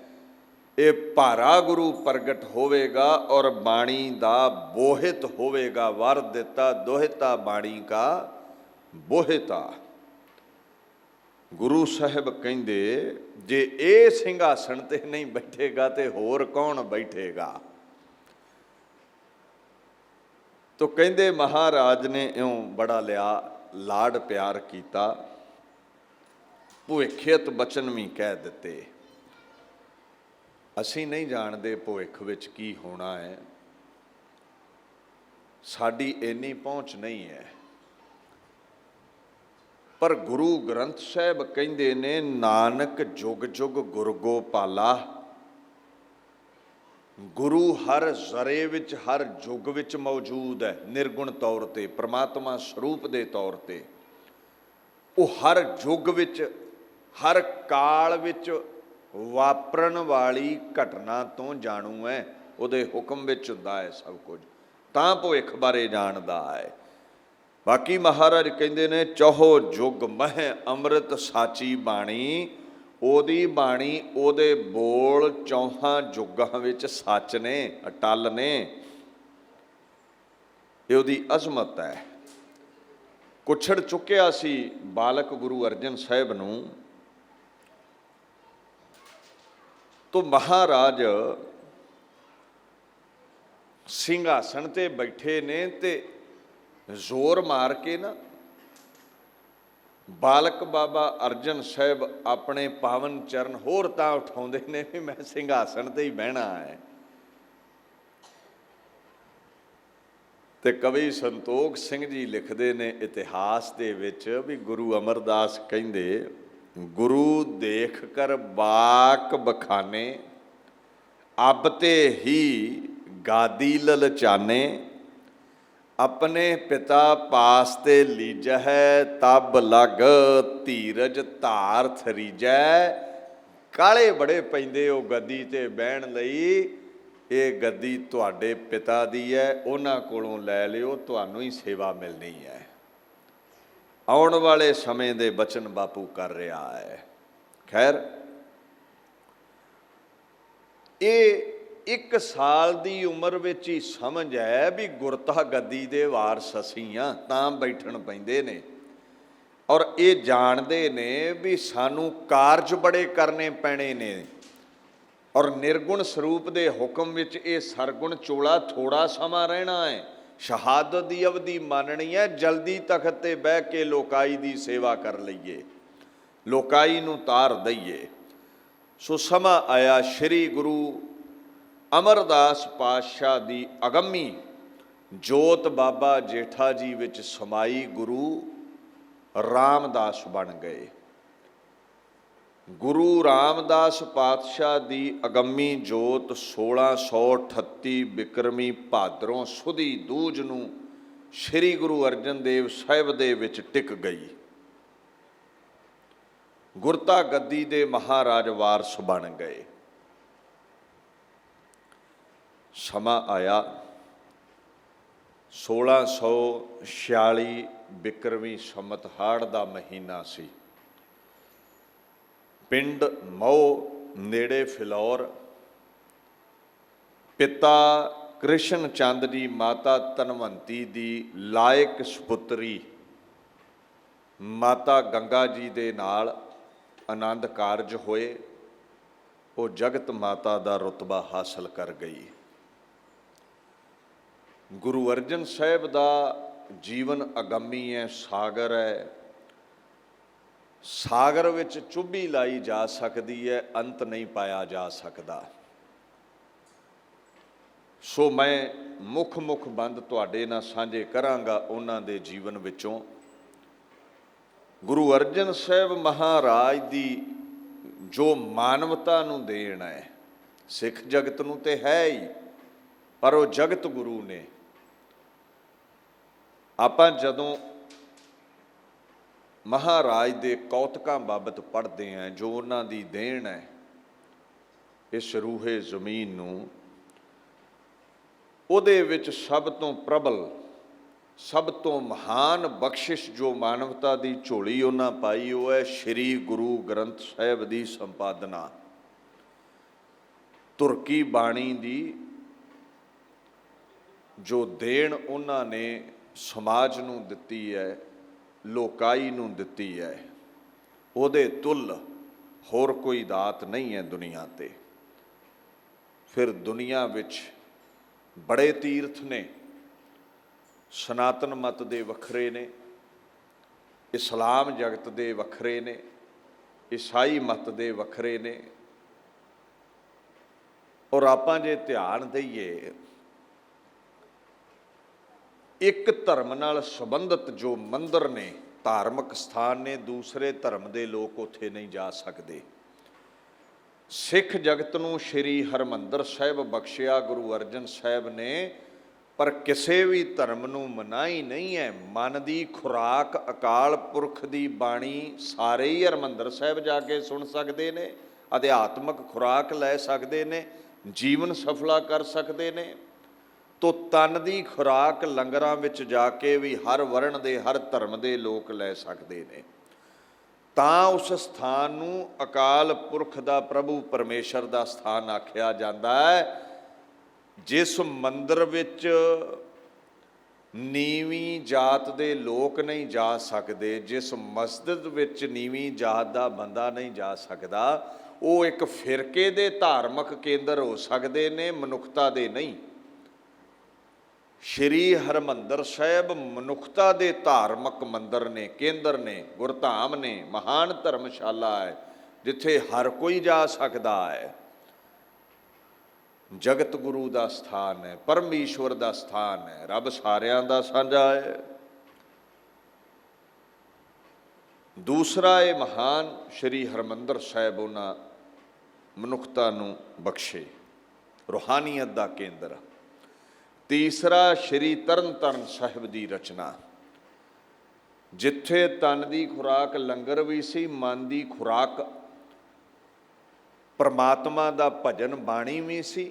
ਇਹ ਭਾਰਾ ਗੁਰੂ ਪ੍ਰਗਟ ਹੋਵੇਗਾ ਔਰ ਬਾਣੀ ਦਾ ਬੋਹਿਤ ਹੋਵੇਗਾ। ਵਰ ਦਿੱਤਾ ਦੋਹਿਤਾ ਬਾਣੀ ਕਾ ਬੋਹਿਤਾ। ਗੁਰੂ ਸਾਹਿਬ ਕਹਿੰਦੇ, ਜੇ ਇਹ ਸਿੰਘਾਸਣ ਤੇ ਨਹੀਂ ਬੈਠੇਗਾ ਤੇ ਹੋਰ ਕੌਣ ਬੈਠੇਗਾ। ਤੋ ਕਹਿੰਦੇ ਮਹਾਰਾਜ ਨੇ ਇਉਂ ਬੜਾ ਲਿਆ ਲਾਡ ਪਿਆਰ ਕੀਤਾ, ਭੁਖਿਅਤ ਬਚਨ ਵੀ ਕਹਿ ਦਿੱਤੇ। ਅਸੀਂ ਨਹੀਂ ਜਾਣਦੇ ਭਵਿੱਖ ਵਿੱਚ ਕੀ ਹੋਣਾ ਹੈ, ਸਾਡੀ ਇੰਨੀ ਪਹੁੰਚ ਨਹੀਂ ਹੈ। ਪਰ ਗੁਰੂ ਗ੍ਰੰਥ ਸਾਹਿਬ ਕਹਿੰਦੇ ਨੇ, ਨਾਨਕ ਜੁਗ ਜੁਗ ਗੁਰ ਗੋਪਾਲਾ। ਗੁਰੂ ਹਰ ਜ਼ਰੇ ਵਿੱਚ, ਹਰ ਯੁੱਗ ਵਿੱਚ ਮੌਜੂਦ ਹੈ, ਨਿਰਗੁਣ ਤੌਰ ਤੇ, ਪ੍ਰਮਾਤਮਾ ਸਰੂਪ ਦੇ ਤੌਰ ਤੇ। ਉਹ ਹਰ ਯੁੱਗ ਵਿੱਚ, ਹਰ ਕਾਲ ਵਿੱਚ ਵਾਪਰਨ ਵਾਲੀ ਘਟਨਾ ਤੋਂ ਜਾਣੂ ਹੈ। ਉਹਦੇ ਹੁਕਮ ਵਿੱਚ ਹੁੰਦਾ ਹੈ ਸਭ ਕੁਝ, ਤਾਂ ਭਵਿੱਖ ਬਾਰੇ ਜਾਣਦਾ ਹੈ। ਬਾਕੀ ਮਹਾਰਾਜ ਕਹਿੰਦੇ ਨੇ, ਚੌਹੋ ਜੁਗ ਮਹਿ ਅੰਮ੍ਰਿਤ ਸਾਚੀ ਬਾਣੀ। ਉਹਦੀ ਬਾਣੀ, ਉਹਦੇ ਬੋਲ ਚੌਹਾਂ ਯੁੱਗਾਂ ਵਿੱਚ ਸੱਚ ਨੇ, ਅਟੱਲ ਨੇ। ਇਹ ਉਹਦੀ ਅਜ਼ਮਤ ਹੈ। ਕੁਛੜ ਚੁੱਕਿਆ ਸੀ ਬਾਲਕ ਗੁਰੂ ਅਰਜਨ ਸਾਹਿਬ ਨੂੰ, ਤੋ ਮਹਾਰਾਜ ਸਿੰਘਾਸਣ ਤੇ ਬੈਠੇ ਨੇ ਤੇ ਜ਼ੋਰ ਮਾਰ ਕੇ ਨਾ ਬਾਲਕ ਬਾਬਾ ਅਰਜਨ ਸਾਹਿਬ ਆਪਣੇ ਪਾਵਨ ਚਰਨ ਹੋਰ ਤਾਂ ਉਠਾਉਂਦੇ ਨੇ ਵੀ ਮੈਂ ਸਿੰਘਾਸਣ ਤੇ ਹੀ ਬਹਿਣਾ ਹੈ। ਤੇ ਕਵੀ ਸੰਤੋਖ ਸਿੰਘ ਜੀ ਲਿਖਦੇ ਨੇ ਇਤਿਹਾਸ ਦੇ ਵਿੱਚ ਵੀ ਗੁਰੂ ਅਮਰਦਾਸ ਕਹਿੰਦੇ, ਗੁਰੂ ਦੇਖ ਕਰ ਬਾਕ ਬਖਾਨੇ, ਅਬ ਤੇ ਹੀ ਗਾਦੀ ਲਲਚਾਨੇ, ਆਪਣੇ ਪਿਤਾ ਪਾਸ ਤੇ ਲੀਜਹਿ, ਤਬ ਲਗ ਧੀਰਜ ਧਾਰ ਥਰੀਜੈ। ਕਾਲੇ ਬੜੇ ਪੈਂਦੇ ਉਹ ਗੱਦੀ ਤੇ ਬਹਿਣ ਲਈ, ਇਹ ਗੱਦੀ ਤੁਹਾਡੇ ਪਿਤਾ ਦੀ ਹੈ, ਉਹਨਾਂ ਕੋਲੋਂ ਲੈ ਲਿਓ, ਤੁਹਾਨੂੰ ਹੀ ਸੇਵਾ ਮਿਲਣੀ ਹੈ। ਆਉਣ ਵਾਲੇ ਸਮੇਂ ਦੇ ਬਚਨ ਬਾਪੂ ਕਰ ਰਿਹਾ ਹੈ। ਖੈਰ, ਇਹ 1 ਸਾਲ ਦੀ ਉਮਰ ਵਿੱਚ ਹੀ ਸਮਝ ਹੈ ਵੀ ਗੁਰਤਾ ਗੱਦੀ ਦੇ ਵਾਰਸ ਅਸੀਂ ਹਾਂ, ਤਾਂ ਬੈਠਣ ਪੈਂਦੇ ਨੇ। ਔਰ ਇਹ ਜਾਣਦੇ ਨੇ ਵੀ ਸਾਨੂੰ ਕਾਰਜ ਬੜੇ ਕਰਨੇ ਪੈਣੇ ਨੇ, ਔਰ ਨਿਰਗੁਣ ਸਰੂਪ ਦੇ ਹੁਕਮ ਵਿੱਚ ਇਹ ਸਰਗੁਣ ਚੋਲਾ ਥੋੜਾ ਸਮਾਂ ਰਹਿਣਾ ਹੈ। ਸ਼ਹਾਦਤ ਦੀ ਅਵਧੀ ਮੰਨਣੀ ਹੈ, ਜਲਦੀ ਤਖਤ ਤੇ ਬਹਿ ਕੇ ਲੋਕਾਈ ਦੀ ਸੇਵਾ ਕਰ ਲਈਏ, ਲੋਕਾਈ ਨੂੰ ਤਾਰ ਦਈਏ। ਸੋ ਸਮਾਂ ਆਇਆ, ਸ਼੍ਰੀ ਗੁਰੂ ਅਮਰਦਾਸ ਪਾਤਸ਼ਾਹ ਦੀ ਅਗੰਮੀ ਜੋਤ ਬਾਬਾ ਜੇਠਾ ਜੀ ਵਿੱਚ ਸਮਾਈ ਗੁਰੂ ਰਾਮਦਾਸ ਬਣ ਗਏ। ਗੁਰੂ ਰਾਮਦਾਸ ਪਾਤਸ਼ਾਹ ਦੀ ਅਗੰਮੀ ਜੋਤ 1638 ਬਿਕਰਮੀ ਭਾਦਰੋਂ ਸੁਦੀ ਦੂਜ ਨੂੰ ਸ਼੍ਰੀ ਗੁਰੂ ਅਰਜਨ ਦੇਵ ਸਾਹਿਬ ਦੇ ਵਿੱਚ ਟਿਕ ਗਈ। ਗੁਰਤਾ ਗੱਦੀ ਦੇ ਮਹਾਰਾਜ ਵਾਰਸ ਬਣ ਗਏ। ਸਮਾਂ ਆਇਆ 1646 ਬਿਕਰਮੀ ਸੰਮਤ ਹਾੜ ਦਾ ਮਹੀਨਾ ਸੀ। ਪਿੰਡ ਮਓ ਨੇੜੇ ਫਿਲੌਰ, ਪਿਤਾ ਕ੍ਰਿਸ਼ਨ ਚੰਦ ਜੀ, ਮਾਤਾ ਧਨਵੰਤੀ ਦੀ ਲਾਇਕ ਸਪੁੱਤਰੀ ਮਾਤਾ ਗੰਗਾ ਜੀ ਦੇ ਨਾਲ ਆਨੰਦ ਕਾਰਜ ਹੋਏ। ਉਹ ਜਗਤ ਮਾਤਾ ਦਾ ਰੁਤਬਾ ਹਾਸਲ ਕਰ ਗਈ। ਗੁਰੂ ਅਰਜਨ ਸਾਹਿਬ ਦਾ ਜੀਵਨ ਅਗੰਮੀ ਹੈ, ਸਾਗਰ ਹੈ। ਸਾਗਰ ਵਿੱਚ ਚੁੱਭੀ ਲਾਈ ਜਾ ਸਕਦੀ ਹੈ, ਅੰਤ ਨਹੀਂ ਪਾਇਆ ਜਾ ਸਕਦਾ। ਸੋ ਮੈਂ ਮੁੱਖ ਬੰਦ ਤੁਹਾਡੇ ਨਾਲ ਸਾਂਝੇ ਕਰਾਂਗਾ ਉਹਨਾਂ ਦੇ ਜੀਵਨ ਵਿੱਚੋਂ। ਗੁਰੂ ਅਰਜਨ ਸਾਹਿਬ ਮਹਾਰਾਜ ਦੀ ਜੋ ਮਾਨਵਤਾ ਨੂੰ ਦੇਣ ਹੈ, ਸਿੱਖ ਜਗਤ ਨੂੰ ਤੇ ਹੈ ਹੀ, ਪਰ ਉਹ ਜਗਤ ਗੁਰੂ ਨੇ। ਆਪਾਂ ਜਦੋਂ ਮਹਾਰਾਜ ਦੇ ਕੌਤਕਾਂ ਬਾਬਤ ਪੜ੍ਹਦੇ ਹਾਂ, ਜੋ ਉਹਨਾਂ ਦੀ ਦੇਣ ਹੈ ਇਸ ਰੂਹੇ ਜ਼ਮੀਨ ਨੂੰ, ਉਹਦੇ ਵਿੱਚ ਸਭ ਤੋਂ ਪ੍ਰਬਲ, ਸਭ ਤੋਂ ਮਹਾਨ ਬਖਸ਼ਿਸ਼ ਜੋ ਮਾਨਵਤਾ ਦੀ ਝੋਲੀ ਉਹਨਾਂ ਪਾਈ, ਉਹ ਹੈ ਸ਼੍ਰੀ ਗੁਰੂ ਗ੍ਰੰਥ ਸਾਹਿਬ ਦੀ ਸੰਪਾਦਨਾ। ਤੁਰਕੀ ਬਾਣੀ ਦੀ ਜੋ ਦੇਣ ਉਹਨਾਂ ਨੇ ਸਮਾਜ ਨੂੰ ਦਿੱਤੀ ਹੈ, ਲੋਕਾਈ ਨੂੰ ਦਿੱਤੀ ਹੈ, ਉਹਦੇ ਤੁੱਲ ਹੋਰ ਕੋਈ ਦਾਤ ਨਹੀਂ ਹੈ ਦੁਨੀਆ ਤੇ। ਫਿਰ ਦੁਨੀਆ ਵਿੱਚ ਬੜੇ ਤੀਰਥ ਨੇ, ਸਨਾਤਨ ਮਤ ਦੇ ਵੱਖਰੇ ਨੇ, ਇਸਲਾਮ ਜਗਤ ਦੇ ਵੱਖਰੇ ਨੇ, ਈਸਾਈ ਮਤ ਦੇ ਵੱਖਰੇ ਨੇ। ਔਰ ਆਪਾਂ ਜੇ ਧਿਆਨ ਦਈਏ, ਇੱਕ ਧਰਮ ਨਾਲ ਸੰਬੰਧਿਤ ਜੋ ਮੰਦਰ ਨੇ, ਧਾਰਮਿਕ ਸਥਾਨ ਨੇ, ਦੂਸਰੇ ਧਰਮ ਦੇ ਲੋਕ ਉੱਥੇ ਨਹੀਂ ਜਾ ਸਕਦੇ। ਸਿੱਖ ਜਗਤ ਨੂੰ ਸ਼੍ਰੀ ਹਰਿਮੰਦਰ ਸਾਹਿਬ ਬਖਸ਼ਿਆ ਗੁਰੂ ਅਰਜਨ ਸਾਹਿਬ ਨੇ, ਪਰ ਕਿਸੇ ਵੀ ਧਰਮ ਨੂੰ ਮਨਾਹੀ ਨਹੀਂ ਹੈ। ਮਨ ਦੀ ਖੁਰਾਕ ਅਕਾਲ ਪੁਰਖ ਦੀ ਬਾਣੀ ਸਾਰੇ ਹੀ ਹਰਿਮੰਦਰ ਸਾਹਿਬ ਜਾ ਕੇ ਸੁਣ ਸਕਦੇ ਨੇ, ਅਧਿਆਤਮਕ ਖੁਰਾਕ ਲੈ ਸਕਦੇ ਨੇ, ਜੀਵਨ ਸਫਲਾ ਕਰ ਸਕਦੇ ਨੇ। ਤੋ ਤਨ ਦੀ ਖੁਰਾਕ ਲੰਗਰਾਂ ਵਿੱਚ ਜਾ ਕੇ ਵੀ ਹਰ ਵਰਣ ਦੇ, ਹਰ ਧਰਮ ਦੇ ਲੋਕ ਲੈ ਸਕਦੇ ਨੇ। ਤਾਂ ਉਸ ਸਥਾਨ ਨੂੰ ਅਕਾਲ ਪੁਰਖ ਦਾ, ਪ੍ਰਭੂ ਪਰਮੇਸ਼ਰ ਦਾ ਸਥਾਨ ਆਖਿਆ ਜਾਂਦਾ ਹੈ। ਜਿਸ ਮੰਦਰ ਵਿੱਚ ਨੀਵੀਂ ਜਾਤ ਦੇ ਲੋਕ ਨਹੀਂ ਜਾ ਸਕਦੇ, ਜਿਸ ਮਸਜਿਦ ਵਿੱਚ ਨੀਵੀਂ ਜਾਤ ਦਾ ਬੰਦਾ ਨਹੀਂ ਜਾ ਸਕਦਾ, ਉਹ ਇੱਕ ਫਿਰਕੇ ਦੇ ਧਾਰਮਿਕ ਕੇਂਦਰ ਹੋ ਸਕਦੇ ਨੇ, ਮਨੁੱਖਤਾ ਦੇ ਨਹੀਂ। ਸ਼੍ਰੀ ਹਰਿਮੰਦਰ ਸਾਹਿਬ ਮਨੁੱਖਤਾ ਦੇ ਧਾਰਮਿਕ ਮੰਦਰ ਨੇ, ਕੇਂਦਰ ਨੇ, ਗੁਰਧਾਮ ਨੇ, ਮਹਾਨ ਧਰਮਸ਼ਾਲਾ ਹੈ, ਜਿੱਥੇ ਹਰ ਕੋਈ ਜਾ ਸਕਦਾ ਹੈ। ਜਗਤ ਗੁਰੂ ਦਾ ਸਥਾਨ ਹੈ, ਪਰਮੇਸ਼ਵਰ ਦਾ ਸਥਾਨ ਹੈ, ਰੱਬ ਸਾਰਿਆਂ ਦਾ ਸਾਂਝਾ ਹੈ। ਦੂਸਰਾ, ਇਹ ਮਹਾਨ ਸ਼੍ਰੀ ਹਰਿਮੰਦਰ ਸਾਹਿਬ ਉਹਨਾਂ ਮਨੁੱਖਤਾ ਨੂੰ ਬਖਸ਼ੇ, ਰੂਹਾਨੀਅਤ ਦਾ ਕੇਂਦਰ। ਤੀਸਰਾ, ਸ਼੍ਰੀ ਤਰਨ ਤਾਰਨ ਸਾਹਿਬ ਦੀ ਰਚਨਾ, ਜਿੱਥੇ ਤਨ ਦੀ ਖੁਰਾਕ ਲੰਗਰ ਵੀ ਸੀ, ਮਨ ਦੀ ਖੁਰਾਕ ਪਰਮਾਤਮਾ ਦਾ ਭਜਨ ਬਾਣੀ ਵੀ ਸੀ,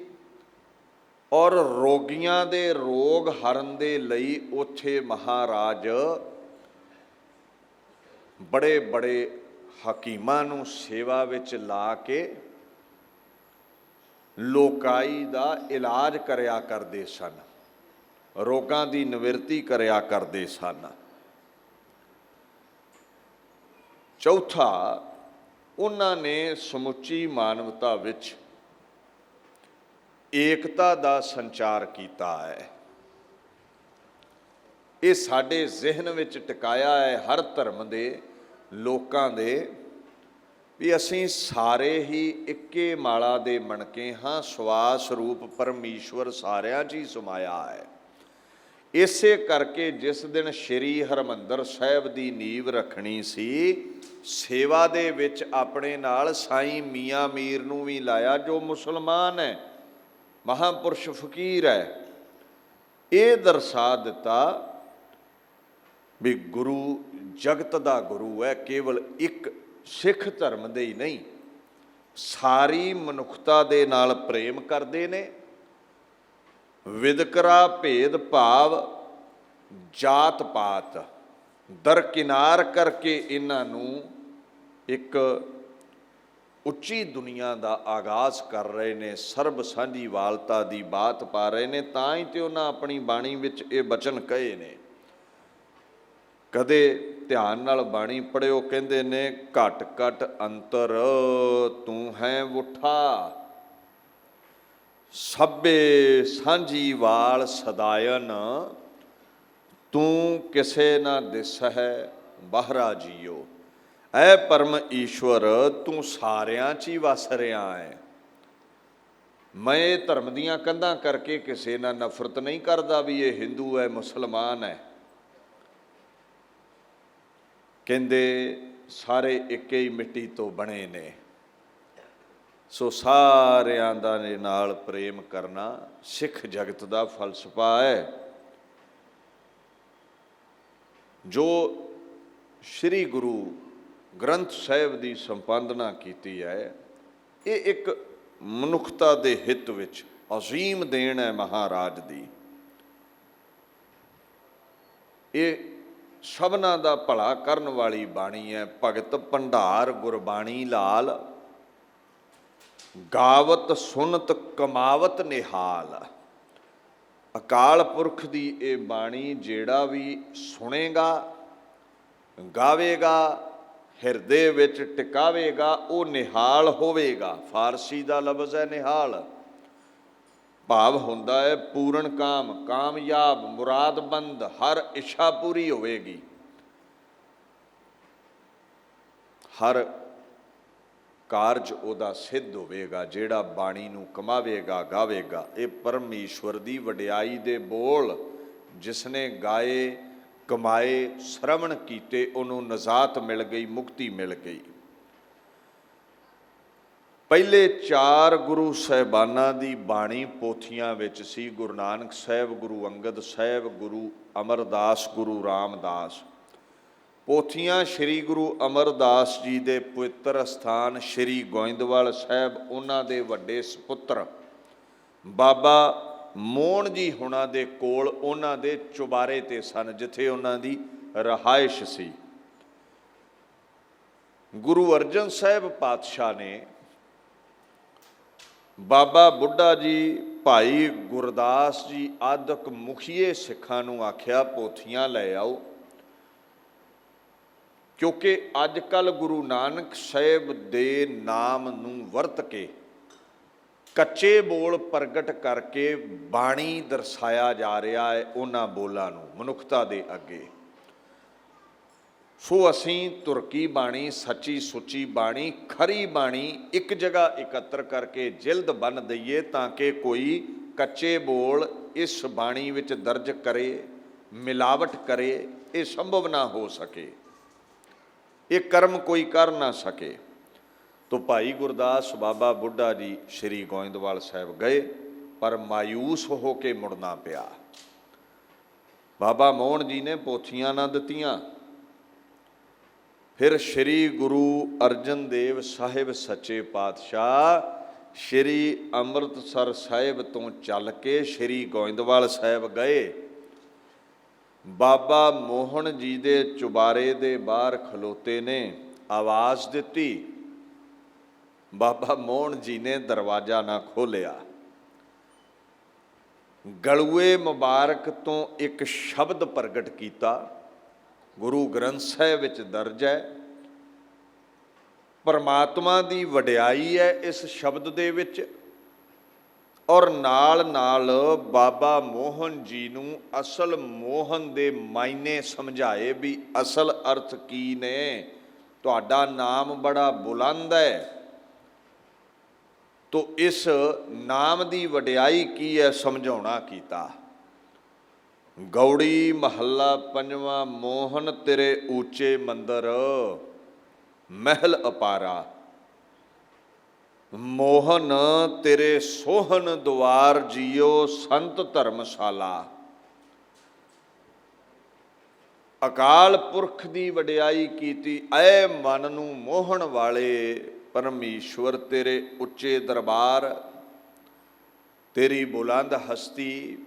ਔਰ ਰੋਗੀਆਂ ਦੇ ਰੋਗ ਹਰਨ ਦੇ ਲਈ ਉੱਥੇ ਮਹਾਰਾਜ ਬੜੇ ਬੜੇ ਹਕੀਮਾਂ ਨੂੰ ਸੇਵਾ ਵਿੱਚ ਲਾ ਕੇ ਲੋਕਾਈ ਦਾ ਇਲਾਜ ਕਰਿਆ ਕਰਦੇ ਸਨ, ਰੋਗਾਂ ਦੀ ਨਿਵਰਤੀ ਕਰਿਆ ਕਰਦੇ ਸਨ। ਚੌਥਾ, ਉਹਨਾਂ ਨੇ ਸਮੁੱਚੀ ਮਾਨਵਤਾ ਵਿੱਚ ਏਕਤਾ ਦਾ ਸੰਚਾਰ ਕੀਤਾ ਹੈ। ਇਹ ਸਾਡੇ ਜ਼ਿਹਨ ਵਿੱਚ ਟਿਕਾਇਆ ਹੈ, ਹਰ ਧਰਮ ਦੇ ਲੋਕਾਂ ਦੇ, ਵੀ ਅਸੀਂ ਸਾਰੇ ਹੀ ਇੱਕੇ ਮਾਲਾ ਦੇ ਮਣਕੇ ਹਾਂ, ਸਵਾਸ ਰੂਪ ਪਰਮੇਸ਼ਵਰ ਸਾਰਿਆਂ 'ਚ ਹੀ ਸਮਾਇਆ ਹੈ। ਇਸੇ ਕਰਕੇ ਜਿਸ ਦਿਨ ਸ਼੍ਰੀ ਹਰਿਮੰਦਰ ਸਾਹਿਬ ਦੀ ਨੀਂਹ ਰੱਖਣੀ ਸੀ, ਸੇਵਾ ਦੇ ਵਿੱਚ ਆਪਣੇ ਨਾਲ ਸਾਈਂ ਮੀਆਂ ਮੀਰ ਨੂੰ ਵੀ ਲਾਇਆ, ਜੋ ਮੁਸਲਮਾਨ ਹੈ, ਮਹਾਂਪੁਰਸ਼ ਫਕੀਰ ਹੈ। ਇਹ ਦਰਸਾ ਦਿੱਤਾ ਵੀ ਗੁਰੂ ਜਗਤ ਦਾ ਗੁਰੂ ਹੈ, ਕੇਵਲ ਇੱਕ ਸਿੱਖ ਧਰਮ ਦੇ ਹੀ ਨਹੀਂ, ਸਾਰੀ ਮਨੁੱਖਤਾ ਦੇ ਨਾਲ ਪ੍ਰੇਮ ਕਰਦੇ ਨੇ। ਵਿਦਕਰਾ, ਭੇਦ ਭਾਵ, ਜਾਤ ਪਾਤ ਦਰਕਿਨਾਰ ਕਰਕੇ ਇਹਨਾਂ ਨੂੰ ਇੱਕ ਉੱਚੀ ਦੁਨੀਆ ਦਾ ਆਗਾਜ਼ ਕਰ ਰਹੇ ਨੇ, ਸਰਬ ਸਾਂਝੀਵਾਲਤਾ ਦੀ ਬਾਤ ਪਾ ਰਹੇ ਨੇ। ਤਾਂ ਹੀ ਤੇ ਉਹਨਾਂ ਆਪਣੀ ਬਾਣੀ ਵਿੱਚ ਇਹ ਬਚਨ ਕਹੇ ਨੇ। ਕਦੇ ਧਿਆਨ ਨਾਲ ਬਾਣੀ ਪੜ੍ਹਿਓ, ਕਹਿੰਦੇ ਨੇ, ਘਟ ਘਟ ਅੰਤਰ ਤੂੰ ਹੈ ਉਠਾ, ਸਭੇ ਸਾਂਝੀਵਾਲ ਸਦਾਇਨ, ਤੂੰ ਕਿਸੇ ਨਾ ਦਿਸ ਹੈ ਬਾਹਰਾ ਜੀਓ। ਐ ਪਰਮ ਈਸ਼ਵਰ, ਤੂੰ ਸਾਰਿਆਂ 'ਚ ਹੀ ਵਸ ਰਿਹਾ ਹੈ। ਮੈਂ ਇਹ ਧਰਮ ਦੀਆਂ ਕੰਧਾਂ ਕਰਕੇ ਕਿਸੇ ਨਾਲ ਨਫ਼ਰਤ ਨਹੀਂ ਕਰਦਾ ਵੀ ਇਹ ਹਿੰਦੂ ਹੈ, ਮੁਸਲਮਾਨ ਹੈ। ਕਹਿੰਦੇ ਸਾਰੇ ਇੱਕੇ ਹੀ ਮਿੱਟੀ ਤੋਂ ਬਣੇ ਨੇ, ਸੋ ਸਾਰਿਆਂ ਦਾ ਨਾਲ ਪ੍ਰੇਮ ਕਰਨਾ ਸਿੱਖ ਜਗਤ ਦਾ ਫਲਸਫਾ ਹੈ। ਜੋ ਸ੍ਰੀ ਗੁਰੂ ਗ੍ਰੰਥ ਸਾਹਿਬ ਦੀ ਸੰਪਾਦਨਾ ਕੀਤੀ ਹੈ, ਇਹ ਇੱਕ ਮਨੁੱਖਤਾ ਦੇ ਹਿੱਤ ਵਿੱਚ ਅਜ਼ੀਮ ਦੇਣ ਹੈ ਮਹਾਰਾਜ ਦੀ। ਇਹ ਸਭਨਾਂ ਦਾ ਭਲਾ ਕਰਨ ਵਾਲੀ ਬਾਣੀ ਹੈ। ਭਗਤ ਭੰਡਾਰ ਗੁਰਬਾਣੀ ਲਾਲ, ਗਾਵਤ ਸੁਨਤ ਕਮਾਵਤ ਨਿਹਾਲ। ਅਕਾਲ ਪੁਰਖ ਦੀ ਇਹ ਬਾਣੀ ਜਿਹੜਾ ਵੀ ਸੁਣੇਗਾ, ਗਾਵੇਗਾ, ਹਿਰਦੇ ਵਿੱਚ ਟਿਕਾਵੇਗਾ, ਉਹ ਨਿਹਾਲ ਹੋਵੇਗਾ। ਫਾਰਸੀ ਦਾ ਲਫ਼ਜ਼ ਹੈ ਨਿਹਾਲ, ਭਾਵ ਹੁੰਦਾ ਹੈ ਪੂਰਨ ਕਾਮ, ਕਾਮਯਾਬ, ਮੁਰਾਦਬੰਦ, ਹਰ ਇੱਛਾ ਪੂਰੀ ਹੋਵੇਗੀ, ਹਰ ਕਾਰਜ ਉਹਦਾ ਸਿੱਧ ਹੋਵੇਗਾ ਜਿਹੜਾ ਬਾਣੀ ਨੂੰ ਕਮਾਵੇਗਾ, ਗਾਵੇਗਾ। ਇਹ ਪਰਮੇਸ਼ਵਰ ਦੀ ਵਡਿਆਈ ਦੇ ਬੋਲ, ਜਿਸਨੇ ਗਾਏ, ਕਮਾਏ, ਸ਼ਰਵਣ ਕੀਤੇ, ਉਹਨੂੰ ਨਜ਼ਾਤ ਮਿਲ ਗਈ, ਮੁਕਤੀ ਮਿਲ ਗਈ। ਪਹਿਲੇ 4 ਗੁਰੂ ਸਾਹਿਬਾਨਾਂ ਦੀ ਬਾਣੀ ਪੋਥੀਆਂ ਵਿੱਚ ਸੀ। ਗੁਰੂ ਨਾਨਕ ਸਾਹਿਬ, ਗੁਰੂ ਅੰਗਦ ਸਾਹਿਬ, ਗੁਰੂ ਅਮਰਦਾਸ, ਗੁਰੂ ਰਾਮਦਾਸ। ਪੋਥੀਆਂ ਸ਼੍ਰੀ ਗੁਰੂ ਅਮਰਦਾਸ ਜੀ ਦੇ ਪਵਿੱਤਰ ਅਸਥਾਨ ਸ਼੍ਰੀ ਗੋਇੰਦਵਾਲ ਸਾਹਿਬ, ਉਹਨਾਂ ਦੇ ਵੱਡੇ ਸਪੁੱਤਰ ਬਾਬਾ ਮੋਹਣ ਜੀ ਹੁਣਾਂ ਦੇ ਕੋਲ, ਉਹਨਾਂ ਦੇ ਚੁਬਾਰੇ 'ਤੇ ਸਨ, ਜਿੱਥੇ ਉਹਨਾਂ ਦੀ ਰਹਾਇਸ਼ ਸੀ। ਗੁਰੂ ਅਰਜਨ ਸਾਹਿਬ ਪਾਤਸ਼ਾਹ ਨੇ ਬਾਬਾ ਬੁੱਢਾ ਜੀ, ਭਾਈ ਗੁਰਦਾਸ ਜੀ ਆਦਿਕ ਮੁਖੀਏ ਸਿੱਖਾਂ ਨੂੰ ਆਖਿਆ ਪੋਥੀਆਂ ਲੈ ਆਓ, ਕਿਉਂਕਿ ਅੱਜ ਕੱਲ੍ਹ ਗੁਰੂ ਨਾਨਕ ਸਾਹਿਬ ਦੇ ਨਾਮ ਨੂੰ ਵਰਤ ਕੇ ਕੱਚੇ ਬੋਲ ਪ੍ਰਗਟ ਕਰਕੇ ਬਾਣੀ ਦਰਸਾਇਆ ਜਾ ਰਿਹਾ ਹੈ ਉਹਨਾਂ ਬੋਲਾਂ ਨੂੰ ਮਨੁੱਖਤਾ ਦੇ ਅੱਗੇ। ਸੋ ਅਸੀਂ ਤੁਰਕੀ ਬਾਣੀ, ਸੱਚੀ ਸੁੱਚੀ ਬਾਣੀ, ਖਰੀ ਬਾਣੀ ਇੱਕ ਜਗ੍ਹਾ ਇਕੱਤਰ ਕਰਕੇ ਜਿਲਦ ਬੰਨ੍ਹ ਦਈਏ, ਤਾਂ ਕਿ ਕੋਈ ਕੱਚੇ ਬੋਲ ਇਸ ਬਾਣੀ ਵਿੱਚ ਦਰਜ ਕਰੇ, ਮਿਲਾਵਟ ਕਰੇ, ਇਹ ਸੰਭਵ ਨਾ ਹੋ ਸਕੇ, ਇਹ ਕਰਮ ਕੋਈ ਕਰ ਨਾ ਸਕੇ। ਤੋ ਭਾਈ ਗੁਰਦਾਸ, ਬਾਬਾ ਬੁੱਢਾ ਜੀ ਸ਼੍ਰੀ ਗੋਇੰਦਵਾਲ ਸਾਹਿਬ ਗਏ, ਪਰ ਮਾਯੂਸ ਹੋ ਕੇ ਮੁੜਨਾ ਪਿਆ। ਬਾਬਾ ਮੋਹਣ ਜੀ ਨੇ ਪੋਥੀਆਂ ਨਾ ਦਿੱਤੀਆਂ। ਫਿਰ ਸ਼੍ਰੀ ਗੁਰੂ ਅਰਜਨ ਦੇਵ ਸਾਹਿਬ ਸੱਚੇ ਪਾਤਸ਼ਾਹ ਸ਼੍ਰੀ ਅੰਮ੍ਰਿਤਸਰ ਸਾਹਿਬ ਤੋਂ ਚੱਲ ਕੇ ਸ਼੍ਰੀ ਗੋਇੰਦਵਾਲ ਸਾਹਿਬ ਗਏ। ਬਾਬਾ ਮੋਹਣ ਜੀ ਦੇ ਚੁਬਾਰੇ ਦੇ ਬਾਹਰ ਖਲੋਤੇ ਨੇ, ਆਵਾਜ਼ ਦਿੱਤੀ। ਬਾਬਾ ਮੋਹਣ ਜੀ ਨੇ ਦਰਵਾਜ਼ਾ ਨਾ ਖੋਲ੍ਹਿਆ। ਗਲੂਏ ਮੁਬਾਰਕ ਤੋਂ ਇੱਕ ਸ਼ਬਦ ਪ੍ਰਗਟ ਕੀਤਾ, ਗੁਰੂ ਗ੍ਰੰਥ ਸਾਹਿਬ ਵਿੱਚ ਦਰਜ ਹੈ। ਪਰਮਾਤਮਾ ਦੀ ਵਡਿਆਈ ਹੈ ਇਸ ਸ਼ਬਦ ਦੇ ਵਿੱਚ, ਔਰ ਨਾਲ ਨਾਲ ਬਾਬਾ ਮੋਹਨ ਜੀ ਨੂੰ ਅਸਲ ਮੋਹਨ ਦੇ ਮਾਇਨੇ ਸਮਝਾਏ ਵੀ ਅਸਲ ਅਰਥ ਕੀ ਨੇ। ਤੁਹਾਡਾ ਨਾਮ ਬੜਾ ਬੁਲੰਦ ਹੈ, ਤੋ ਇਸ ਨਾਮ ਦੀ ਵਡਿਆਈ ਕੀ ਹੈ ਸਮਝਾਉਣਾ ਕੀਤਾ। ਗੌੜੀ ਮਹੱਲਾ ਪੰਜਵਾਂ। ਮੋਹਨ ਤੇਰੇ ਉੱਚੇ ਮੰਦਰ, ਮਹਿਲ ਅਪਾਰਾ। ਮੋਹਨ ਤੇਰੇ ਸੋਹਣ ਦੁਆਰ, ਜੀਓ ਸੰਤ ਧਰਮਸ਼ਾਲਾ। ਅਕਾਲ ਪੁਰਖ ਦੀ ਵਡਿਆਈ ਕੀਤੀ। ਐ ਮਨ ਨੂੰ ਮੋਹਣ ਵਾਲੇ ਪਰਮੇਸ਼ਵਰ, ਤੇਰੇ ਉੱਚੇ ਦਰਬਾਰ, ਤੇਰੀ ਬੁਲੰਦ ਹਸਤੀ,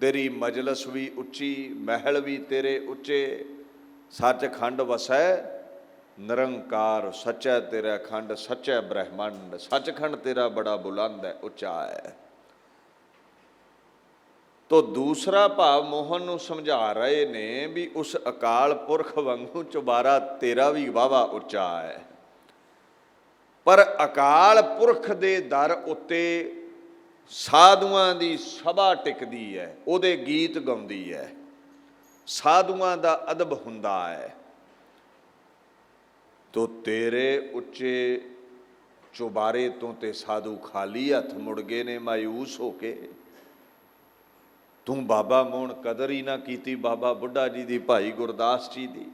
ਤੇਰੀ ਮਜਲਸ ਵੀ ਉੱਚੀ, ਮਹਿਲ ਵੀ ਤੇਰੇ ਉੱਚੇ। ਸੱਚਖੰਡ ਵਸੈ ਨਿਰੰਕਾਰ, ਸੱਚਾ ਤੇਰਾ ਖੰਡ, ਸੱਚਾ ਬ੍ਰਹਮੰਡ। ਸੱਚਖੰਡ ਤੇਰਾ ਬੜਾ ਬੁਲੰਦ ਹੈ, ਉੱਚਾ ਹੈ। ਤੋ ਦੂਸਰਾ ਭਾਵ ਮੋਹਨ ਨੂੰ ਸਮਝਾ ਰਹੇ ਨੇ ਵੀ ਉਸ ਅਕਾਲ ਪੁਰਖ ਵਾਂਗੂ ਚੁਬਾਰਾ ਤੇਰਾ ਵੀ ਵਾਹਵਾ ਉੱਚਾ ਹੈ। ਪਰ ਅਕਾਲ ਪੁਰਖ ਦੇ ਦਰ ਉੱਤੇ ਸਾਧੂਆਂ ਦੀ ਸਭਾ ਟਿਕਦੀ ਹੈ, ਉਹਦੇ ਗੀਤ ਗਾਉਂਦੀ ਹੈ, ਸਾਧੂਆਂ ਦਾ ਅਦਬ ਹੁੰਦਾ ਹੈ। ਤੋ ਤੇਰੇ ਉੱਚੇ ਚੁਬਾਰੇ ਤੋਂ ਤੇ ਸਾਧੂ ਖਾਲੀ ਹੱਥ ਮੁੜ ਗਏ ਨੇ ਮਾਯੂਸ ਹੋ ਕੇ। ਤੂੰ ਬਾਬਾ ਮੋਹਣ ਕਦਰ ਹੀ ਨਾ ਕੀਤੀ ਬਾਬਾ ਬੁੱਢਾ ਜੀ ਦੀ, ਭਾਈ ਗੁਰਦਾਸ ਜੀ ਦੀ।